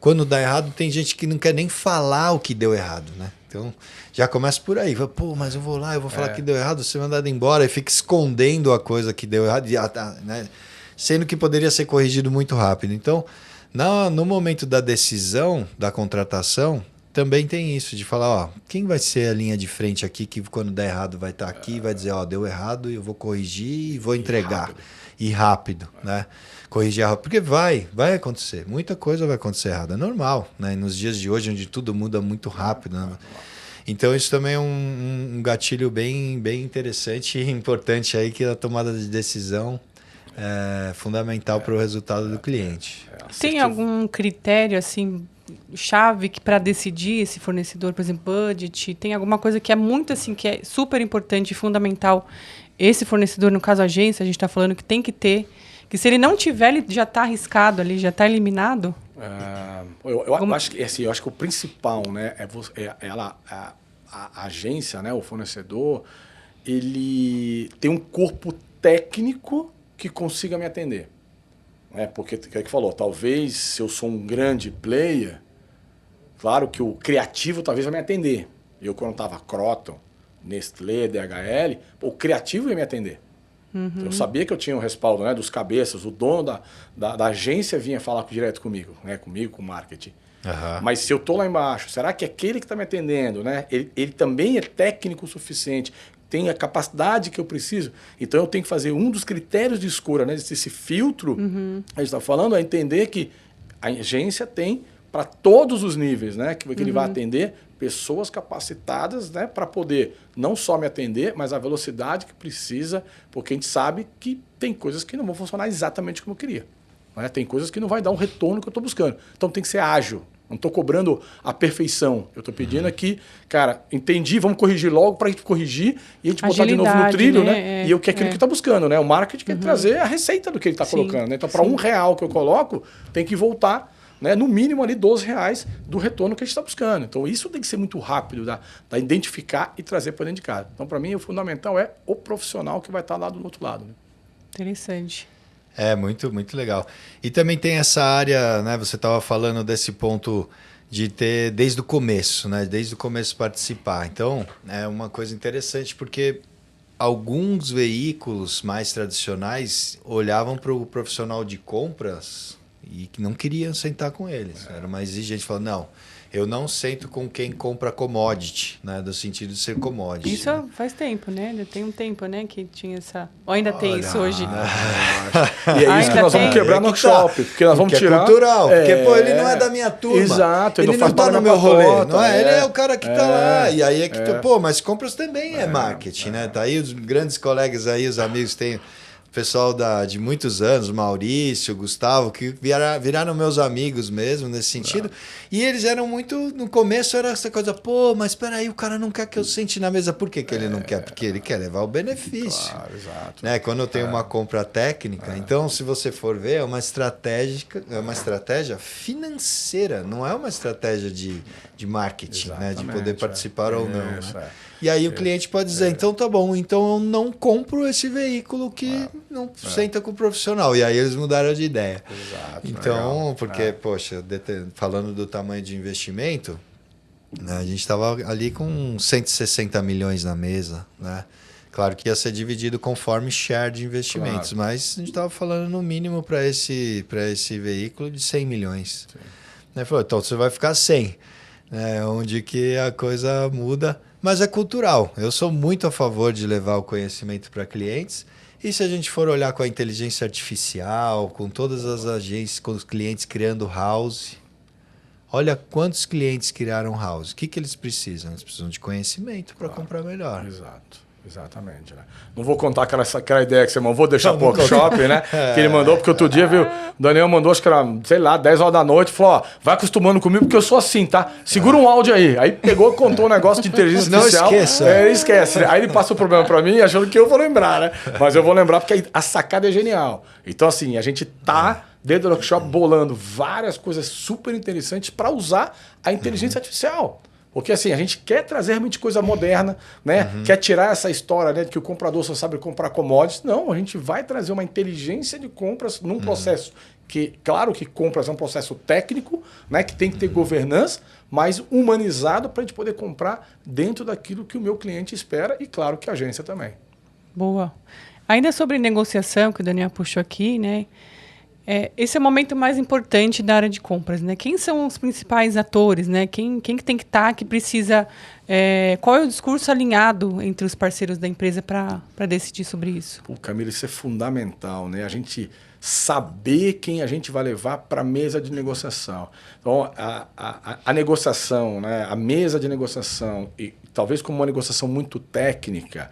quando dá errado, tem gente que não quer nem falar o que deu errado, né? Então, já começa por aí. Pô, mas eu vou lá, eu vou falar que deu errado, você mandado embora, e fica escondendo a coisa que deu errado, né? Sendo que poderia ser corrigido muito rápido. Então, no momento da decisão, da contratação, também tem isso, de falar, ó, quem vai ser a linha de frente aqui, que quando der errado vai estar aqui, vai dizer, ó, deu errado, eu vou corrigir e vou entregar. E rápido, né? Corrigir rápido, porque vai acontecer. Muita coisa vai acontecer errada. É normal, né? Nos dias de hoje, onde tudo muda muito rápido, né? Então, isso também é um gatilho bem interessante e importante aí, que a tomada de decisão é fundamental para o resultado do cliente. Tem algum critério, assim, chave para decidir esse fornecedor, por exemplo, budget? Tem alguma coisa que é muito, assim, que é super importante e fundamental? Esse fornecedor, no caso a agência, a gente está falando que tem que ter, que se ele não tiver, ele já está arriscado ali, já está eliminado? Eu acho que, assim, eu acho que o principal, né, a agência, né, o fornecedor, ele tem um corpo técnico que consiga me atender. Porque, o que é que falou? Talvez, se eu sou um grande player, claro que o criativo talvez vai me atender. Eu, quando estava Croton, Nestlé, DHL, o criativo ia me atender. Eu sabia que eu tinha o respaldo, né, dos cabeças, o dono da agência vinha falar direto comigo, né, com o marketing. Mas se eu estou lá embaixo, será que aquele que está me atendendo, né, ele também é técnico o suficiente, tem a capacidade que eu preciso? Então eu tenho que fazer um dos critérios de escolha, né, esse filtro, a gente está falando, é entender que a agência tem para todos os níveis, né, que ele vai atender pessoas capacitadas, né, para poder não só me atender, mas a velocidade que precisa, porque a gente sabe que tem coisas que não vão funcionar exatamente como eu queria. Né? Tem coisas que não vai dar um retorno que eu estou buscando. Então tem que ser ágil. Não estou cobrando a perfeição. Eu estou pedindo aqui, cara, entendi, vamos corrigir logo para a gente corrigir e a gente botar de novo no trilho, né? E eu que é aquilo que está buscando, né? O marketing quer trazer a receita do que ele está colocando. Né? Então, para R$1 que eu coloco, tem que voltar, né, no mínimo ali R$12 do retorno que a gente está buscando. Então isso tem que ser muito rápido, da identificar e trazer para dentro de casa. Então para mim o fundamental é o profissional que vai estar lá do outro lado. Né? Interessante. É muito legal. E também tem essa área, né, você estava falando desse ponto de ter desde o começo, né, desde o começo participar. Então é uma coisa interessante porque alguns veículos mais tradicionais olhavam para o profissional de compras e que não queriam sentar com eles. Era uma exigente, falando, não, eu não sento com quem compra commodity, né, do sentido de ser commodity. Isso faz tempo, né? Já tem um tempo, né, que tinha essa... Ou ainda tem isso hoje? E é isso que nós vamos quebrar no shopping, porque nós vamos tirar... É cultural, porque pô, ele não é da minha turma. Exato, ele não tá no meu rolê, não é? Ele é o cara que tá lá. E aí pô, mas compras também é marketing, né? Tá aí os grandes colegas aí, os amigos têm... Pessoal de muitos anos, Maurício, Gustavo, que viraram meus amigos mesmo nesse sentido. E eles eram muito... No começo era essa coisa, pô, mas espera aí, o cara não quer que eu sente na mesa. Por que ele não quer? Porque ele quer levar o benefício. Claro, exato. Né? Quando eu tenho uma compra técnica, então, se você for ver, é uma estratégia financeira, não é uma estratégia de marketing, né? De poder participar ou não. Isso, né? E aí o cliente pode dizer, então tá bom, então eu não compro esse veículo que não senta com o profissional. E aí eles mudaram de ideia. Exato, então, legal. porque, poxa, falando do tamanho de investimento, né, a gente estava ali com 160 milhões na mesa, né? Claro que ia ser dividido conforme share de investimentos, mas a gente estava falando no mínimo para esse veículo de 100 milhões. Né? Falou, então você vai ficar 100, né? Onde que a coisa muda. Mas é cultural. Eu sou muito a favor de levar o conhecimento para clientes. E se a gente for olhar com a inteligência artificial, com todas as agências, com os clientes criando house, olha quantos clientes criaram house. O que eles precisam? Eles precisam de conhecimento para comprar melhor. Exato. Exatamente, né? Não vou contar aquela ideia que você mandou, vou deixar pro workshop, né? Que ele mandou, porque outro dia, viu? O Daniel mandou, acho que era, sei lá, 10 horas da noite, falou, ó, vai acostumando comigo porque eu sou assim, tá? Segura um áudio aí. Aí pegou, contou um negócio de inteligência artificial. Não esqueça. Esquece. Né? Aí ele passou o problema pra mim, achando que eu vou lembrar, né? Mas eu vou lembrar porque a sacada é genial. Então, assim, a gente tá dentro do workshop bolando várias coisas super interessantes para usar a inteligência artificial. Porque assim, a gente quer trazer realmente coisa moderna, né? Quer tirar essa história, né, de que o comprador só sabe comprar commodities. Não, a gente vai trazer uma inteligência de compras num processo que, claro que compras é um processo técnico, né, que tem que ter governança, mas humanizado para a gente poder comprar dentro daquilo que o meu cliente espera e, claro, que a agência também. Boa. Ainda sobre negociação, que o Daniel puxou aqui, né? Esse é o momento mais importante da área de compras, né? Quem são os principais atores, né? Quem que tem que estar, que precisa... qual é o discurso alinhado entre os parceiros da empresa para decidir sobre isso? Pô, Camila, isso é fundamental, né? A gente saber quem a gente vai levar para a mesa de negociação. Então, a negociação, né? A mesa de negociação, e talvez como uma negociação muito técnica,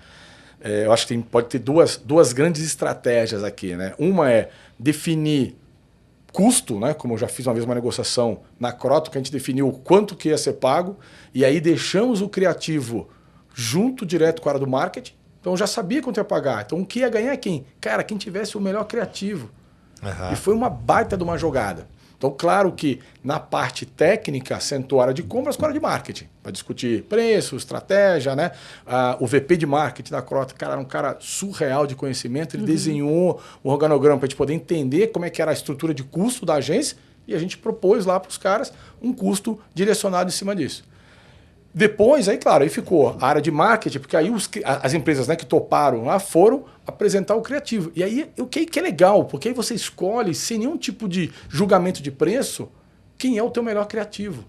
eu acho que pode ter duas grandes estratégias aqui, né? Uma é definir custo, né? Como eu já fiz uma vez uma negociação na Croto, que a gente definiu o quanto que ia ser pago, e aí deixamos o criativo junto direto com a área do marketing. Então eu já sabia quanto ia pagar. Então o que ia ganhar é quem? Cara, quem tivesse o melhor criativo. E foi uma baita de uma jogada. Então, claro que na parte técnica sentou a área de compras com a área de marketing, para discutir preço, estratégia, né? O VP de marketing da Croto, cara, era um cara surreal de conhecimento, ele desenhou o organograma para a gente poder entender como é que era a estrutura de custo da agência e a gente propôs lá para os caras um custo direcionado em cima disso. Depois, aí claro, aí ficou a área de marketing, porque aí as empresas, né, que toparam lá foram apresentar o criativo. E aí o que é legal, porque aí você escolhe, sem nenhum tipo de julgamento de preço, quem é o teu melhor criativo.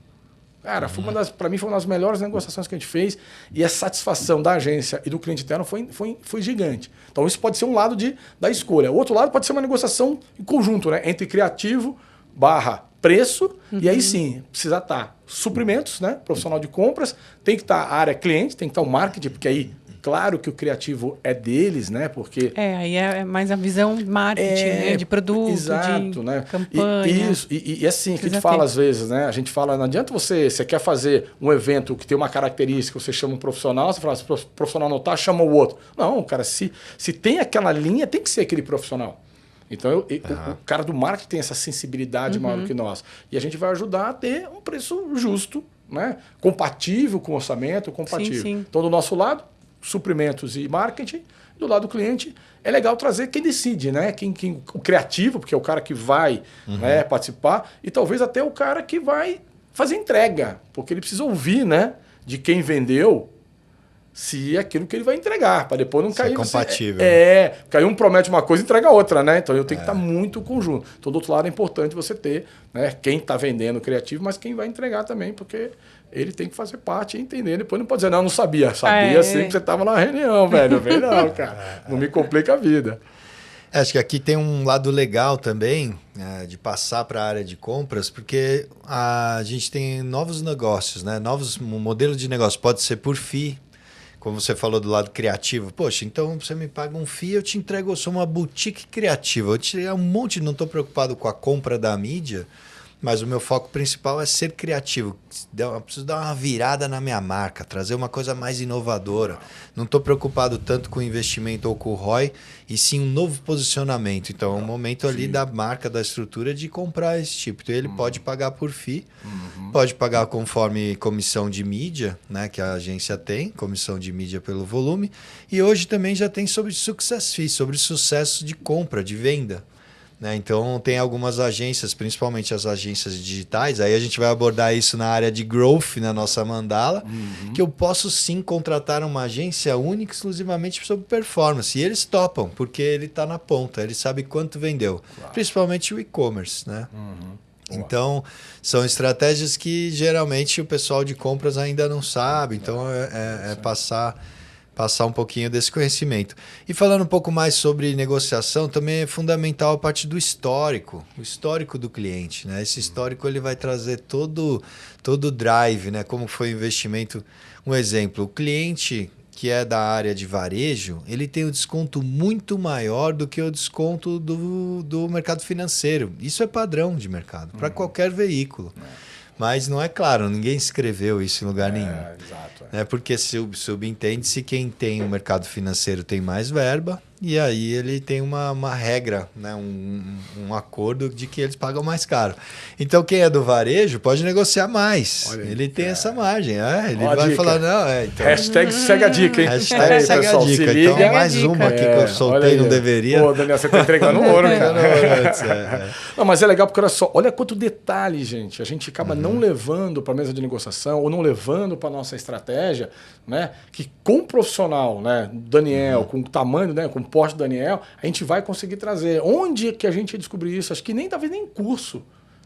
Cara, para mim foi uma das melhores negociações que a gente fez e a satisfação da agência e do cliente interno foi gigante. Então isso pode ser um lado da escolha. O outro lado pode ser uma negociação em conjunto, né, entre criativo / preço, e aí sim, precisa estar suprimentos, né? Profissional de compras, tem que estar a área cliente, tem que estar o marketing, porque aí, claro que o criativo é deles, né? Porque... aí é mais a visão marketing, né? De produto, exato, de né? campanha. Isso, e assim, que a gente fala às vezes, né? A gente fala, não adianta você quer fazer um evento que tem uma característica, você chama um profissional, você fala, se o profissional não está, chama o outro. Não, cara, se tem aquela linha, tem que ser aquele profissional. Então, o cara do marketing tem essa sensibilidade maior do que nós. E a gente vai ajudar a ter um preço justo, né? Compatível com o orçamento, compatível. Sim. Então, do nosso lado, suprimentos e marketing. Do lado do cliente, é legal trazer quem decide, né? O criativo, porque é o cara que vai né, participar, e talvez até o cara que vai fazer entrega, porque ele precisa ouvir, né, de quem vendeu, se é aquilo que ele vai entregar, para depois não cair... É compatível. Porque aí um promete uma coisa e entrega outra, né? Então eu tenho que estar muito conjunto. Então, do outro lado, é importante você ter, né, quem está vendendo o criativo, mas quem vai entregar também, porque ele tem que fazer parte e entender. Depois não pode dizer, não sabia. Sabia sim que você estava na reunião, velho. Eu falei, não, cara, não me complica a vida. Acho que aqui tem um lado legal também de passar para a área de compras, porque a gente tem novos negócios, né? Novos modelos de negócio. Pode ser por FII, como você falou do lado criativo. Poxa, então você me paga um FII, eu te entrego, eu sou uma boutique criativa. Eu te entrego um monte, não estou preocupado com a compra da mídia, mas o meu foco principal é ser criativo. Eu preciso dar uma virada na minha marca, trazer uma coisa mais inovadora. Não estou preocupado tanto com o investimento ou com o ROI, e sim um novo posicionamento. Então, é um momento ali da marca, da estrutura, de comprar esse tipo. Então, ele pode pagar por FII, pode pagar conforme comissão de mídia, né, que a agência tem, comissão de mídia pelo volume. E hoje também já tem sobre success fee, sobre sucesso de compra, de venda. Né? Então, tem algumas agências, principalmente as agências digitais, aí a gente vai abordar isso na área de growth, na nossa mandala, que eu posso sim contratar uma agência única exclusivamente sobre performance. E eles topam, porque ele está na ponta, ele sabe quanto vendeu. Claro. Principalmente o e-commerce. Né? Então, são estratégias que geralmente o pessoal de compras ainda não sabe. Então, é passar um pouquinho desse conhecimento. E falando um pouco mais sobre negociação, também é fundamental a parte do histórico, o histórico do cliente. Né? Esse histórico ele vai trazer todo o drive, né? Como foi o investimento. Um exemplo, o cliente que é da área de varejo, ele tem um desconto muito maior do que o desconto do mercado financeiro. Isso é padrão de mercado, para qualquer veículo. Mas não é claro, ninguém escreveu isso em lugar nenhum. Exato. Porque subentende-se quem tem o mercado financeiro tem mais verba e aí ele tem uma regra, né? Um acordo de que eles pagam mais caro. Então quem é do varejo pode negociar mais. Olha aí, ele tem essa margem. Ele Ó a vai dica. falar, não, então... Hashtag segue a dica, hein? Hashtag Aí, segue pessoal, a se dica. liga. Então mais Segue a uma dica. aqui que eu olha soltei, aí, não ó. deveria. Pô, Daniel, você tá entregando ouro, cara. É. Não, mas é legal porque olha só, olha quanto detalhe, gente. A gente acaba não levando para a mesa de negociação ou não levando para nossa estratégia, né? Que com o profissional, né, Daniel, com o tamanho, né, com o porte do Daniel, a gente vai conseguir trazer. Onde que a gente ia descobrir isso? Acho que nem talvez nem curso.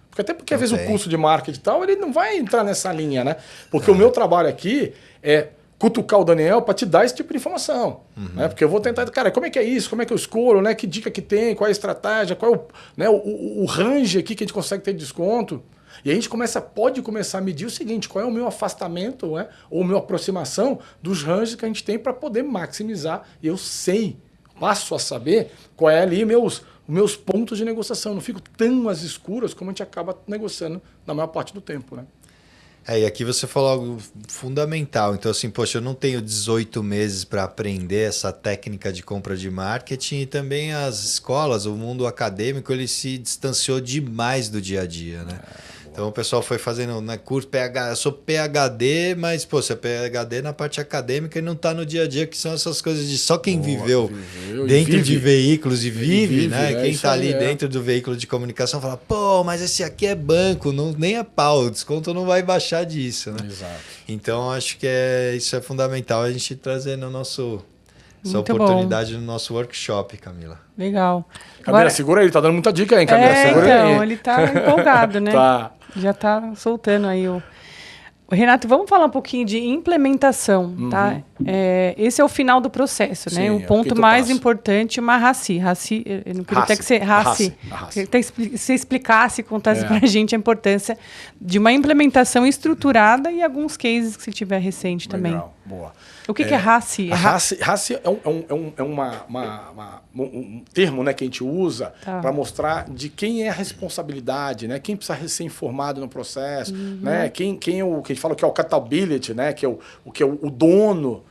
Porque às vezes o curso de marketing e tal, ele não vai entrar nessa linha, né? Porque o meu trabalho aqui é cutucar o Daniel para te dar esse tipo de informação. Né? Porque eu vou tentar, cara, como é que é isso? Como é que eu escolho? Né? Que dica que tem? Qual é a estratégia? Qual é o range aqui que a gente consegue ter de desconto? E a gente pode começar a medir o seguinte, qual é o meu afastamento, né? Ou a minha aproximação dos ranges que a gente tem para poder maximizar. E eu sei, passo a saber qual é ali os meus pontos de negociação. Não fico tão às escuras como a gente acaba negociando na maior parte do tempo, né? E aqui você falou algo fundamental. Então, assim, poxa, eu não tenho 18 meses para aprender essa técnica de compra de marketing e também as escolas, o mundo acadêmico, ele se distanciou demais do dia a dia, né? Então o pessoal foi fazendo, né, curso PhD, eu sou PhD, mas pô, você é PhD na parte acadêmica e não está no dia a dia, que são essas coisas de só quem viveu dentro de veículos e vive, né? Quem está ali dentro do veículo de comunicação fala, pô, mas esse aqui é banco, nem é pau, o desconto não vai baixar disso, né? Exato. Então acho que isso é fundamental a gente trazer no nosso... Essa Muito oportunidade no nosso workshop, Camila. Legal. Camila, segura aí, tá dando muita dica aí, Camila. Segura então, aí. ele tá empolgado, né? Tá. Já tá soltando aí o Renato, vamos falar um pouquinho de implementação, tá? Esse é o final do processo, né? O ponto mais importante, uma RACI. RACI, eu não queria até que você... RACI. Queria até que você explicasse, contasse para a gente a importância de uma implementação estruturada e alguns cases que você tiver recente também. Legal, boa. O que é RACI? RACI é um termo, né, que a gente usa para mostrar de quem é a responsabilidade, né? Quem precisa ser informado no processo, né? Quem é o que a gente fala que é o accountability, né? Que é o dono.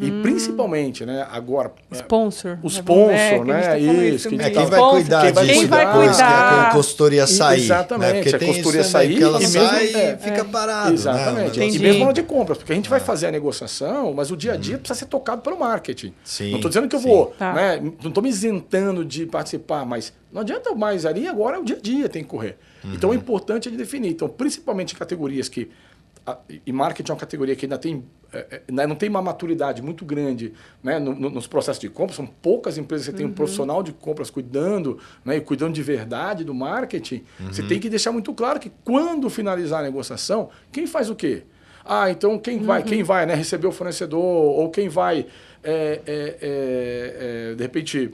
E principalmente, né, agora... Sponsor. O sponsor, né? Isso. Quem vai cuidar disso depois que a consultoria sair. Exatamente. Né? Porque a consultoria sair, que ela sai e fica parado. Exatamente. Né? E mesmo na hora de compras, porque a gente vai fazer a negociação, mas o dia a dia precisa ser tocado pelo marketing. Sim, não estou dizendo que eu vou, né? Não estou me isentando de participar, mas não adianta mais ali, agora é o dia a dia, tem que correr. Então é importante de definir. Então, principalmente em categorias que... E marketing é uma categoria que ainda tem, não tem uma maturidade muito grande, né, nos processos de compra. São poucas empresas que têm um profissional de compras cuidando, né, e cuidando de verdade do marketing. Você tem que deixar muito claro que quando finalizar a negociação, quem faz o quê? Então quem vai, né, receber o fornecedor, ou quem vai, de repente...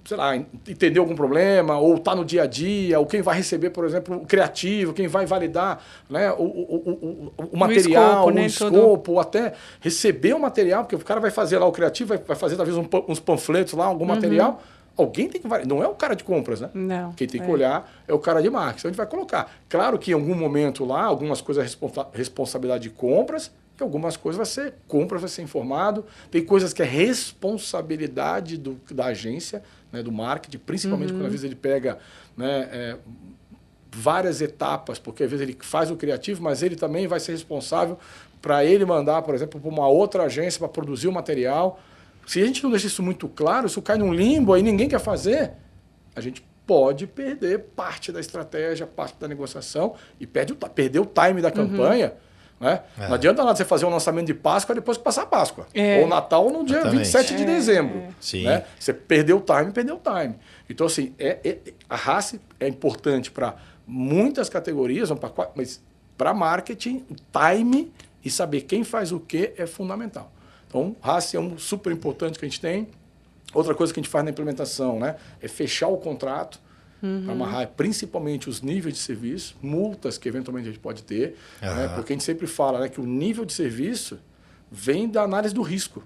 sei lá, entender algum problema, ou tá no dia a dia, ou quem vai receber, por exemplo, o criativo, quem vai validar, né, o material, o escopo, ou até receber o material, porque o cara vai fazer lá o criativo, vai fazer talvez uns panfletos lá, algum material. Alguém tem que validar, não é o cara de compras, né? Não. Quem tem que olhar é o cara de marketing. Então a gente vai colocar. Claro que em algum momento lá, algumas coisas é responsabilidade de compras, e algumas coisas vai ser compras, vai ser informado. Tem coisas que é responsabilidade da agência, né, do marketing, principalmente quando às vezes ele pega, né, várias etapas, porque às vezes ele faz o criativo, mas ele também vai ser responsável para ele mandar, por exemplo, para uma outra agência para produzir o material. Se a gente não deixa isso muito claro, isso cai num limbo, aí ninguém quer fazer, a gente pode perder parte da estratégia, parte da negociação e perder o time da campanha. Né? Não adianta nada você fazer um lançamento de Páscoa depois que passar a Páscoa. Ou Natal no dia 27 de dezembro. Né? Você perdeu o time. Então, assim, a RACI é importante para muitas categorias, mas para marketing, o time e saber quem faz o que é fundamental. Então, RACI é um super importante que a gente tem. Outra coisa que a gente faz na implementação, né, é fechar o contrato, para amarrar principalmente os níveis de serviço, multas que eventualmente a gente pode ter, né, porque a gente sempre fala, né, que o nível de serviço vem da análise do risco.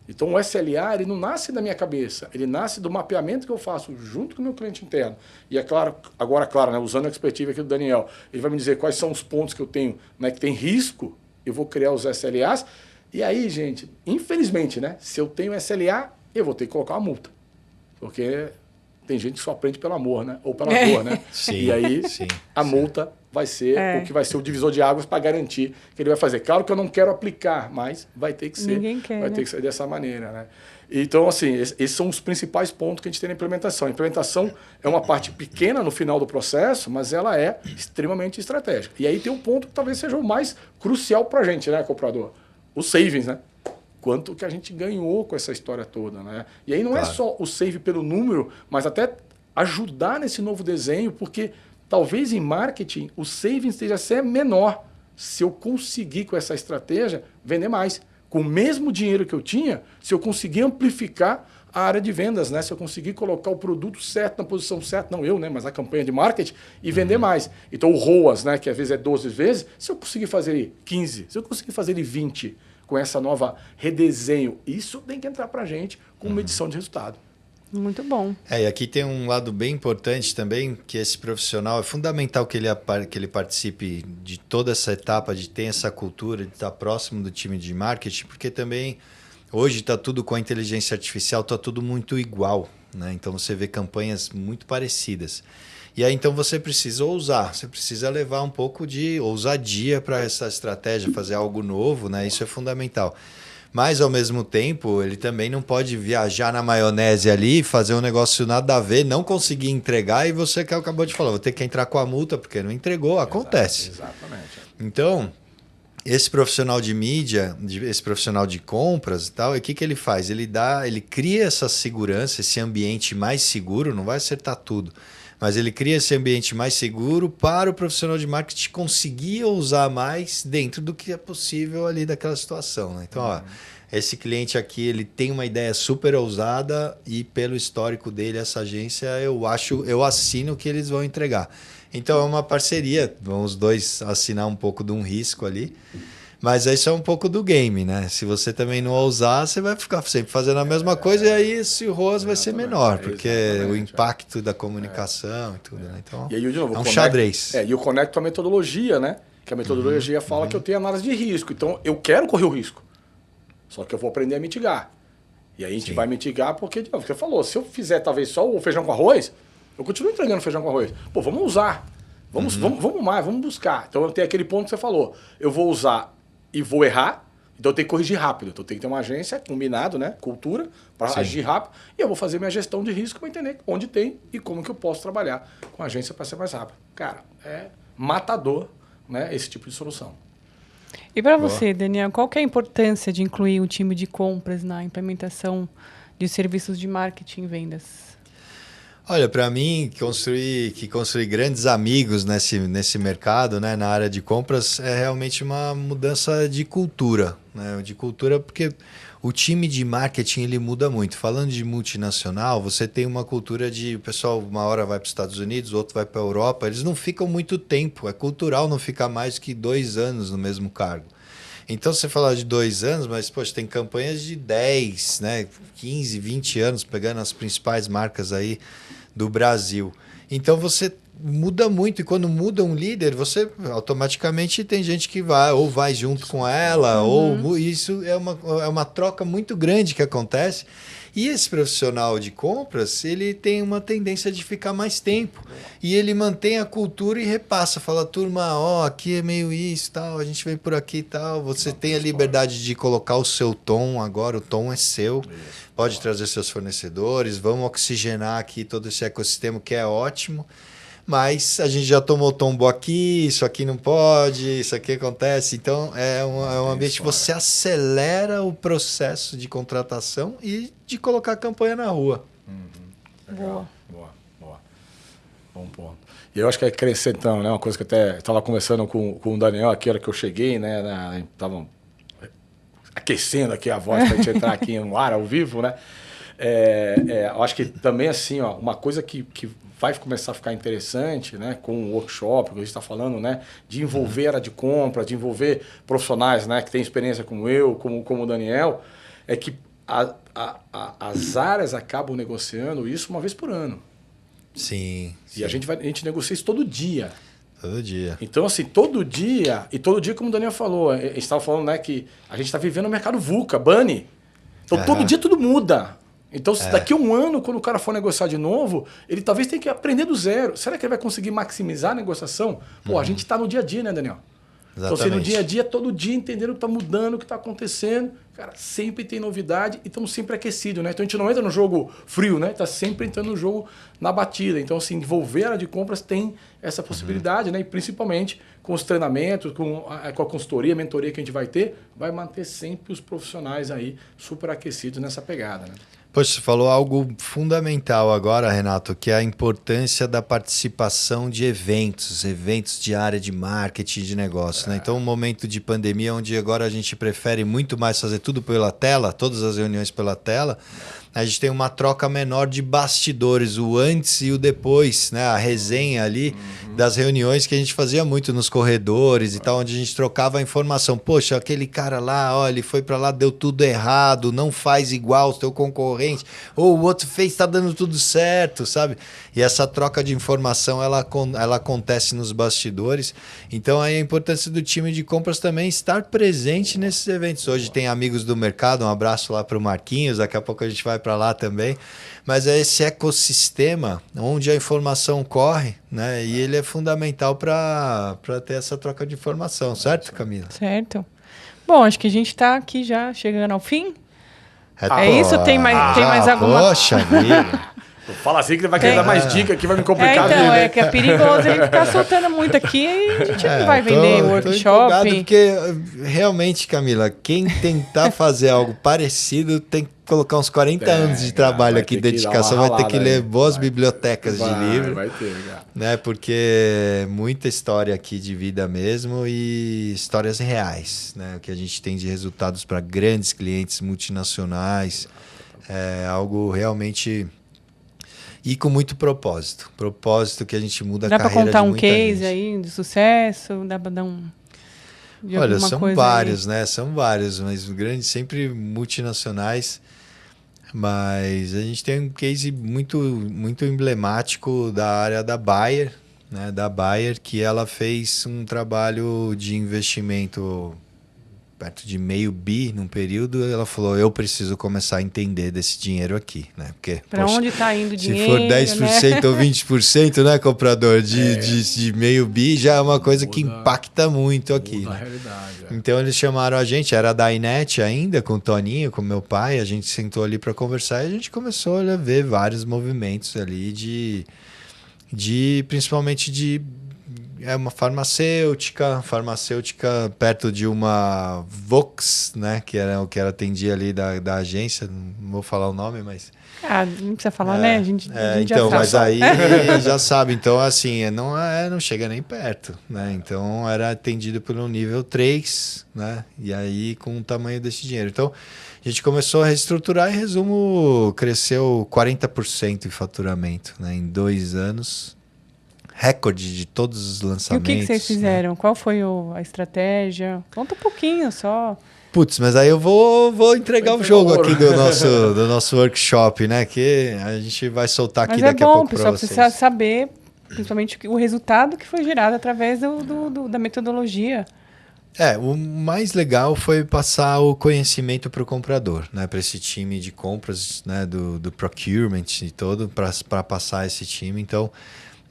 Então o SLA ele não nasce da minha cabeça, ele nasce do mapeamento que eu faço junto com o meu cliente interno. E é claro, agora, né, usando a expertise aqui do Daniel, ele vai me dizer quais são os pontos que eu tenho, né, que tem risco, eu vou criar os SLAs. E aí, gente, infelizmente, né, se eu tenho SLA, eu vou ter que colocar uma multa. Porque tem gente que só aprende pelo amor, né? Ou pela dor, né? Sim, e aí a multa vai ser o que vai ser o divisor de águas para garantir que ele vai fazer. Claro que eu não quero aplicar, mas vai ter que ser. Ninguém quer, vai ter que ser dessa maneira, né? Então, assim, esses são os principais pontos que a gente tem na implementação. A implementação é uma parte pequena no final do processo, mas ela é extremamente estratégica. E aí tem um ponto que talvez seja o mais crucial para a gente, né, comprador? O savings, né? Quanto que a gente ganhou com essa história toda, né? E aí não é só o save pelo número, mas até ajudar nesse novo desenho, porque talvez em marketing o saving esteja até menor se eu conseguir com essa estratégia vender mais. Com o mesmo dinheiro que eu tinha, se eu conseguir amplificar a área de vendas, né? Se eu conseguir colocar o produto certo na posição certa, não eu, né? Mas a campanha de marketing e vender mais. Então o ROAS, né? Que às vezes é 12 vezes, se eu conseguir fazer ele 15, se eu conseguir fazer ele 20 com essa nova redesenho, isso tem que entrar para a gente com medição de resultado. Muito bom. E aqui tem um lado bem importante também, que esse profissional, é fundamental que ele participe de toda essa etapa, de ter essa cultura, de estar próximo do time de marketing, porque também hoje está tudo com a inteligência artificial, está tudo muito igual, né? Então você vê campanhas muito parecidas. E aí então você precisa ousar, você precisa levar um pouco de ousadia para essa estratégia, fazer algo novo, né? Isso é fundamental. Mas, ao mesmo tempo, ele também não pode viajar na maionese ali, fazer um negócio nada a ver, não conseguir entregar e você que acabou de falar, vou ter que entrar com a multa porque não entregou, acontece. Exatamente. Então, esse profissional de mídia, esse profissional de compras e tal, o que ele faz? Ele cria essa segurança, esse ambiente mais seguro, não vai acertar tudo, mas ele cria esse ambiente mais seguro para o profissional de marketing conseguir ousar mais dentro do que é possível ali daquela situação, né? Então, ó, esse cliente aqui, ele tem uma ideia super ousada e pelo histórico dele, essa agência, eu assino que eles vão entregar. Então, é uma parceria, vão os dois assinar um pouco de um risco ali. Mas isso é um pouco do game, né? Se você também não ousar, você vai ficar sempre fazendo a mesma coisa e aí esse ROAS vai ser menor, porque o impacto da comunicação e tudo, né? Então, e aí, de novo, é um xadrez. E eu conecto a metodologia, né? Que a metodologia fala que eu tenho análise de risco. Então, eu quero correr o risco. Só que eu vou aprender a mitigar. E aí a gente vai mitigar porque, de novo, você falou, se eu fizer talvez só o feijão com arroz, eu continuo entregando feijão com arroz. Pô, vamos usar. Vamos mais, vamos buscar. Então, tem aquele ponto que você falou. Eu vou usar e vou errar, então eu tenho que corrigir rápido. Então tem que ter uma agência combinado, né? Cultura, para agir rápido. E eu vou fazer minha gestão de risco para entender onde tem e como que eu posso trabalhar com a agência para ser mais rápido. Cara, é matador, né? Esse tipo de solução. E para você, Daniel, qual que é a importância de incluir o time de compras na implementação de serviços de marketing e vendas? Olha, para mim, construir grandes amigos nesse mercado, né, na área de compras, é realmente uma mudança de cultura, né? De cultura, porque o time de marketing ele muda muito. Falando de multinacional, você tem uma cultura de o pessoal uma hora vai para os Estados Unidos, outro vai para a Europa, eles não ficam muito tempo. É cultural não ficar mais que 2 anos no mesmo cargo. Então, você fala de 2 anos, mas poxa, tem campanhas de 10, né, 15, 20 anos, pegando as principais marcas aí do Brasil. Então, você muda muito. E quando muda um líder, você automaticamente tem gente que vai junto com ela, ou isso é uma troca muito grande que acontece. E esse profissional de compras, ele tem uma tendência de ficar mais tempo. E ele mantém a cultura e repassa. Fala, turma, aqui é meio isso, tal, a gente vem por aqui e tal. Você tem a liberdade de colocar o seu tom agora, o tom é seu. Pode trazer seus fornecedores, vamos oxigenar aqui todo esse ecossistema que é ótimo. Mas a gente já tomou tombo aqui, isso aqui não pode, isso aqui acontece. Então, é um ambiente que você acelera o processo de contratação e de colocar a campanha na rua. Boa. Bom ponto. E eu acho que é acrescentando, né? Uma coisa que até estava conversando com o Daniel aqui, a hora que eu cheguei, né? Estavam aquecendo aqui a voz para a gente entrar aqui no ar, ao vivo, né? Eu acho que também, assim, uma coisa que vai começar a ficar interessante, né, com o workshop, que a gente está falando, né, de envolver a área de compra, de envolver profissionais, né, que têm experiência como eu, como o Daniel, é que as áreas acabam negociando isso uma vez por ano. Sim. E a gente negocia isso todo dia. Todo dia. Então, assim, todo dia, como o Daniel falou, a gente estava falando, né, que a gente está vivendo o mercado VUCA, Bunny. Então, todo dia tudo muda. Então, se daqui a um ano, quando o cara for negociar de novo, ele talvez tenha que aprender do zero. Será que ele vai conseguir maximizar a negociação? Pô, a gente está no dia a dia, né, Daniel? Exatamente. Então, você no dia a dia, todo dia entendendo o que está mudando, o que está acontecendo. Cara, sempre tem novidade e estamos sempre aquecidos, né? Então, a gente não entra no jogo frio, né? Está sempre entrando no jogo na batida. Então, assim, envolver a área de compras tem essa possibilidade, né? E principalmente com os treinamentos, com a consultoria, a mentoria que a gente vai ter, vai manter sempre os profissionais aí super aquecidos nessa pegada, né? Poxa, você falou algo fundamental agora, Renato, que é a importância da participação de eventos de área de marketing, de negócio, né? Então, um momento de pandemia onde agora a gente prefere muito mais fazer tudo pela tela, todas as reuniões pela tela, a gente tem uma troca menor de bastidores, o antes e o depois, né? A resenha ali das reuniões que a gente fazia muito nos corredores e tal, onde a gente trocava a informação. Poxa, aquele cara lá, ó, ele foi para lá, deu tudo errado, não faz igual o teu concorrente, ou o outro fez, tá dando tudo certo, sabe? E essa troca de informação, ela acontece nos bastidores. Então, aí a importância do time de compras também estar presente nesses eventos. Hoje tem Amigos do Mercado, um abraço lá para o Marquinhos, daqui a pouco a gente vai para lá também. Mas é esse ecossistema onde a informação corre, né? E ele é fundamental para ter essa troca de informação, certo, Camila? Certo. Bom, acho que a gente está aqui já chegando ao fim. É isso? Tem mais alguma? Poxa vida. Fala assim que ele vai querer dar mais dica que vai me complicar. Então, né? que é perigoso ele ficar soltando muito aqui e a gente não vai vender workshop. Porque realmente, Camila, quem tentar fazer algo parecido tem que colocar uns 40 anos de trabalho aqui, dedicação, vai ter que ler boas bibliotecas de livro. Vai ter, cara. Né? Porque muita história aqui de vida mesmo e histórias reais, né? O que a gente tem de resultados para grandes clientes multinacionais é algo realmente... E com muito propósito. Propósito que a gente muda a carreira de muita gente. Dá para contar um case aí de sucesso? Dá para dar um... Olha, são vários, né? São vários, mas grandes, sempre multinacionais. Mas a gente tem um case muito, muito emblemático da área da Bayer, né? Da Bayer, que ela fez um trabalho de investimento perto de $500 million num período. Ela falou, eu preciso começar a entender desse dinheiro aqui, né? Porque para onde está indo o dinheiro? Se for 10%, né? Ou 20%, né, comprador, de $500 million, já é uma coisa que impacta muito aqui. Muda né? a realidade. Então eles chamaram a gente, era da Inet ainda, com o Toninho, com meu pai, a gente sentou ali para conversar e a gente começou a ver vários movimentos ali principalmente de uma farmacêutica perto de uma Vox, né, que era o que ela atendia ali da agência, não vou falar o nome, mas... não precisa falar, né? A gente então, já mas sabe. aí já sabe, então assim, não chega nem perto, né? Então era atendido pelo nível 3, né? E aí com o tamanho desse dinheiro. Então a gente começou a reestruturar e, em resumo, cresceu 40% em faturamento, né? Em 2 anos. Recorde de todos os lançamentos. E o que vocês fizeram? Né? Qual foi a estratégia? Conta um pouquinho só. Putz, mas aí eu vou entregar o jogo aqui do nosso workshop, né? Que a gente vai soltar aqui daqui a pouco para vocês. Mas é bom, pessoal, precisa saber, principalmente, o resultado que foi gerado através da metodologia. O mais legal foi passar o conhecimento para o comprador, né? Para esse time de compras, né? Do procurement e todo, para passar esse time. Então,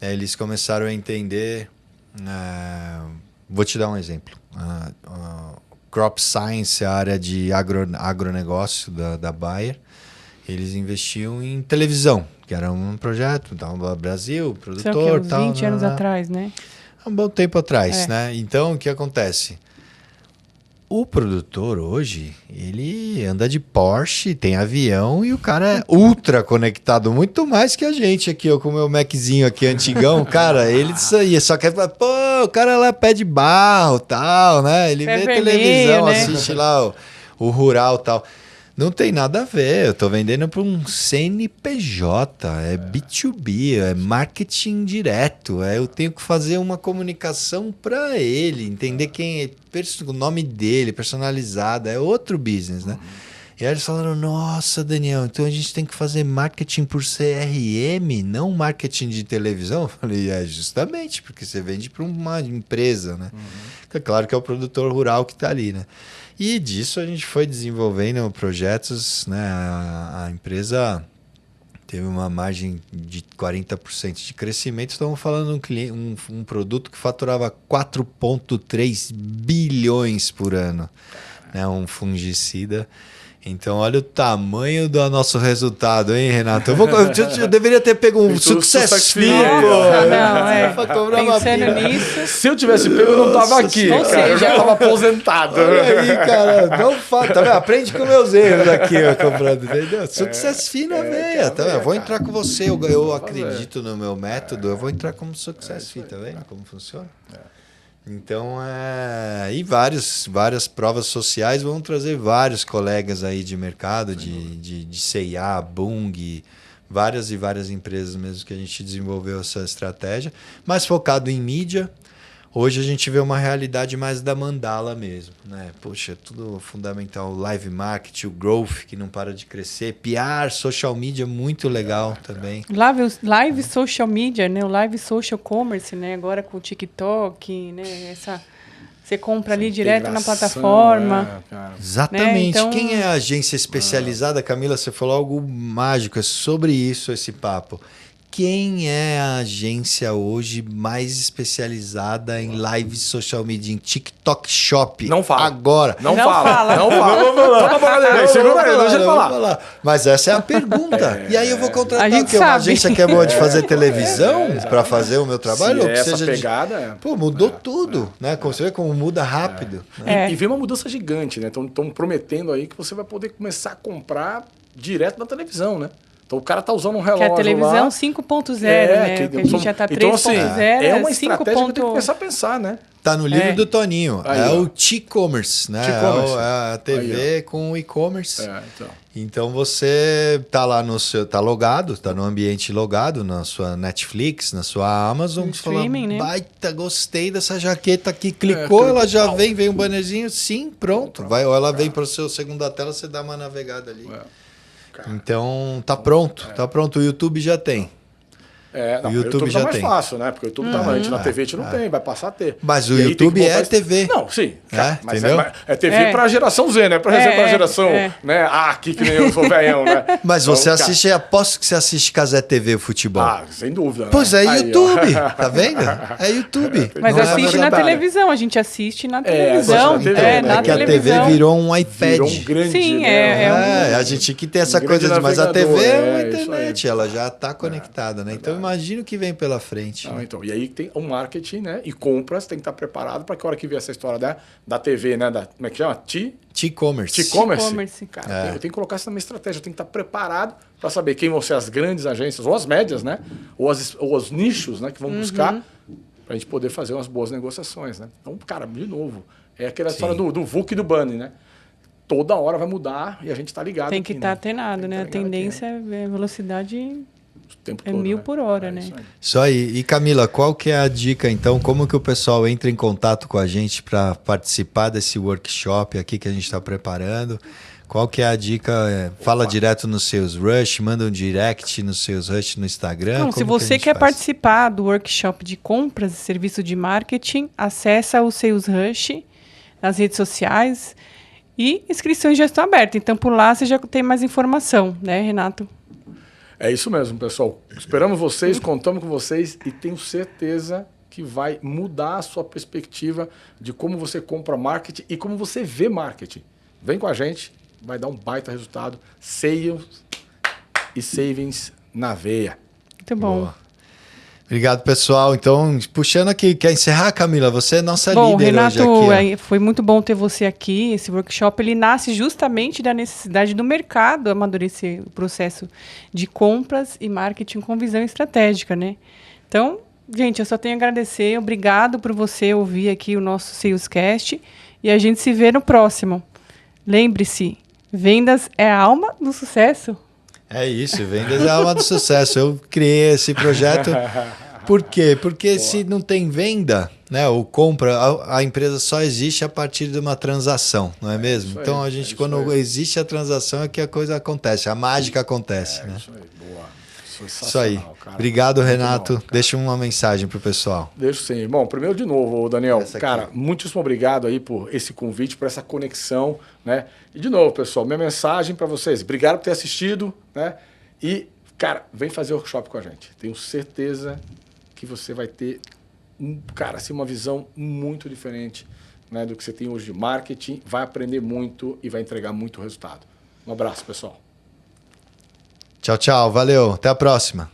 eles começaram a entender... vou te dar um exemplo. Crop Science, a área de agronegócio da Bayer, eles investiam em televisão, que era um projeto do Brasil, produtor... Uns 20 anos atrás, né? Há um bom tempo atrás, né? Então, o que acontece? O produtor hoje, ele anda de Porsche, tem avião e o cara é ultra conectado, muito mais que a gente aqui, eu com o meu Maczinho aqui antigão, cara, ele isso aí, só quer, o cara lá pede barro, tal, né? Ele vê televisão, né? Assiste lá o rural, tal. Não tem nada a ver, eu tô vendendo para um CNPJ, é B2B, é marketing direto, eu tenho que fazer uma comunicação para ele, entender quem é, o nome dele, personalizada, é outro business, né? E aí eles falaram, nossa, Daniel, então a gente tem que fazer marketing por CRM, não marketing de televisão? Eu falei, justamente, porque você vende para uma empresa, né? É claro que é o produtor rural que está ali, né? E disso a gente foi desenvolvendo projetos, né? A empresa teve uma margem de 40% de crescimento. Estamos falando de um produto que faturava 4,3 bilhões por ano, né? Um fungicida. Então, olha o tamanho do nosso resultado, hein, Renato? Eu deveria ter pego um success fee. Pensando nisso. Se eu tivesse pego, eu não tava aqui. Ou seja, eu já tava aposentado. Olha aí, cara. Não fala, tá vendo? Aprende com meus erros aqui, comprando, entendeu? Success fee na veia, tá vendo? Eu vou entrar com você. Eu acredito no meu método, eu vou entrar como success fee, tá vendo como funciona? Então, e várias provas sociais, vão trazer vários colegas aí de mercado, de C&A, Bung, várias empresas mesmo que a gente desenvolveu essa estratégia, mas focado em mídia. Hoje a gente vê uma realidade mais da mandala mesmo, né? Poxa, tudo fundamental, live marketing, o growth que não para de crescer, PR, social media, muito legal também. Live social media, né? O live social commerce, né? Agora com o TikTok, né? Você compra ali direto na plataforma. Exatamente. Né? Então, quem é a agência especializada? Camila, você falou algo mágico, é sobre isso esse papo. Quem é a agência hoje mais especializada em live social media, em TikTok Shop? Não fala. Agora. Não fala. Deixa eu falar. Mas essa é a pergunta. E aí eu vou contratar uma agência que é boa de fazer televisão para fazer o meu trabalho? Se essa pegada... Pô, mudou tudo, né? Como você vê como muda rápido. Né? E vem uma mudança gigante, né? Estão prometendo aí que você vai poder começar a comprar direto na televisão, né? Então o cara tá usando um relógio lá. Que é a televisão 5.0, né? Que a gente já tá 3.0. Então, assim, é uma estratégia que eu tenho que começar a pensar, né? Tá no livro do Toninho. Aí, o T-commerce, né? É a TV com o e-commerce. Então você tá lá tá logado, tá no ambiente logado, na sua Netflix, na sua Amazon. Streaming, né? Baita, gostei dessa jaqueta aqui. Clicou, ela já vem um bannerzinho, sim, pronto. Ou ela vem para o seu segunda tela, você dá uma navegada ali. Então tá pronto, tá pronto. O YouTube já tem. O YouTube já tá mais fácil, né? Porque o YouTube tá na TV, a gente não tem, vai passar a ter. Mas o YouTube é TV. Não, sim. Mas entendeu? É TV pra geração Z, né? Pra geração, né? Aqui que nem eu sou velhão, né? Mas você assiste, aposto que você assiste Casé TV, o futebol. Sem dúvida. Pois é, YouTube, tá vendo? É YouTube. Mas assiste na televisão, a gente assiste na televisão. Na que a TV virou um iPad. Virou um grande. Sim, a gente que tem essa coisa de... Mas a TV é uma internet, ela já tá conectada, né? Então imagina o que vem pela frente. E aí tem o marketing, né? E compras, tem que estar preparado para que a hora que vier essa história da TV, né? Como é que chama? T-commerce. T-commerce. Cara, eu tenho que colocar isso na minha estratégia. Eu tenho que estar preparado para saber quem vão ser as grandes agências, ou as médias, né? Ou os nichos, né? Que vão buscar para a gente poder fazer umas boas negociações, né? Então, cara, de novo, é aquela história do VUC e do Bunny, né? Toda hora vai mudar e a gente está ligado. Tem que estar atenado, né? A tendência é velocidade... Tempo é todo, 1000 por hora, né? Isso aí. E Camila, qual que é a dica, então? Como que o pessoal entra em contato com a gente para participar desse workshop aqui que a gente está preparando? Qual que é a dica? Fala direto nos seus Rush, manda um direct nos seus Rush no Instagram? Não, se você quer participar do workshop de compras e serviço de marketing, acessa o Sales Rush nas redes sociais e inscrições já estão abertas. Então, por lá você já tem mais informação, né, Renato? É isso mesmo, pessoal. Esperamos vocês, contamos com vocês e tenho certeza que vai mudar a sua perspectiva de como você compra marketing e como você vê marketing. Vem com a gente, vai dar um baita resultado. Sales e savings na veia. Muito bom. Boa. Obrigado, pessoal. Então, puxando aqui, quer encerrar, Camila? Você é nossa líder Renato, hoje aqui. Foi muito bom ter você aqui. Esse workshop, ele nasce justamente da necessidade do mercado amadurecer o processo de compras e marketing com visão estratégica, né? Então, gente, eu só tenho a agradecer. Obrigado por você ouvir aqui o nosso Salescast e a gente se vê no próximo. Lembre-se, vendas é a alma do sucesso. É isso, vendas é a alma do sucesso. Eu criei esse projeto Por quê? Porque se não tem venda, né, ou compra, a empresa só existe a partir de uma transação, não é mesmo? Então a gente, quando existe a transação, é que a coisa acontece, a mágica acontece, né? Isso aí, boa. Isso aí. Cara. Obrigado, Renato. Bom, deixa uma mensagem pro pessoal. Deixa sim. Bom, primeiro de novo, Daniel, cara, muitíssimo obrigado aí por esse convite, por essa conexão, né? E de novo, pessoal, minha mensagem para vocês, obrigado por ter assistido, né? E, cara, vem fazer o workshop com a gente. Tenho certeza que você vai ter, cara, assim, uma visão muito diferente, né, do que você tem hoje de marketing, vai aprender muito e vai entregar muito resultado. Um abraço, pessoal. Tchau, tchau. Valeu. Até a próxima.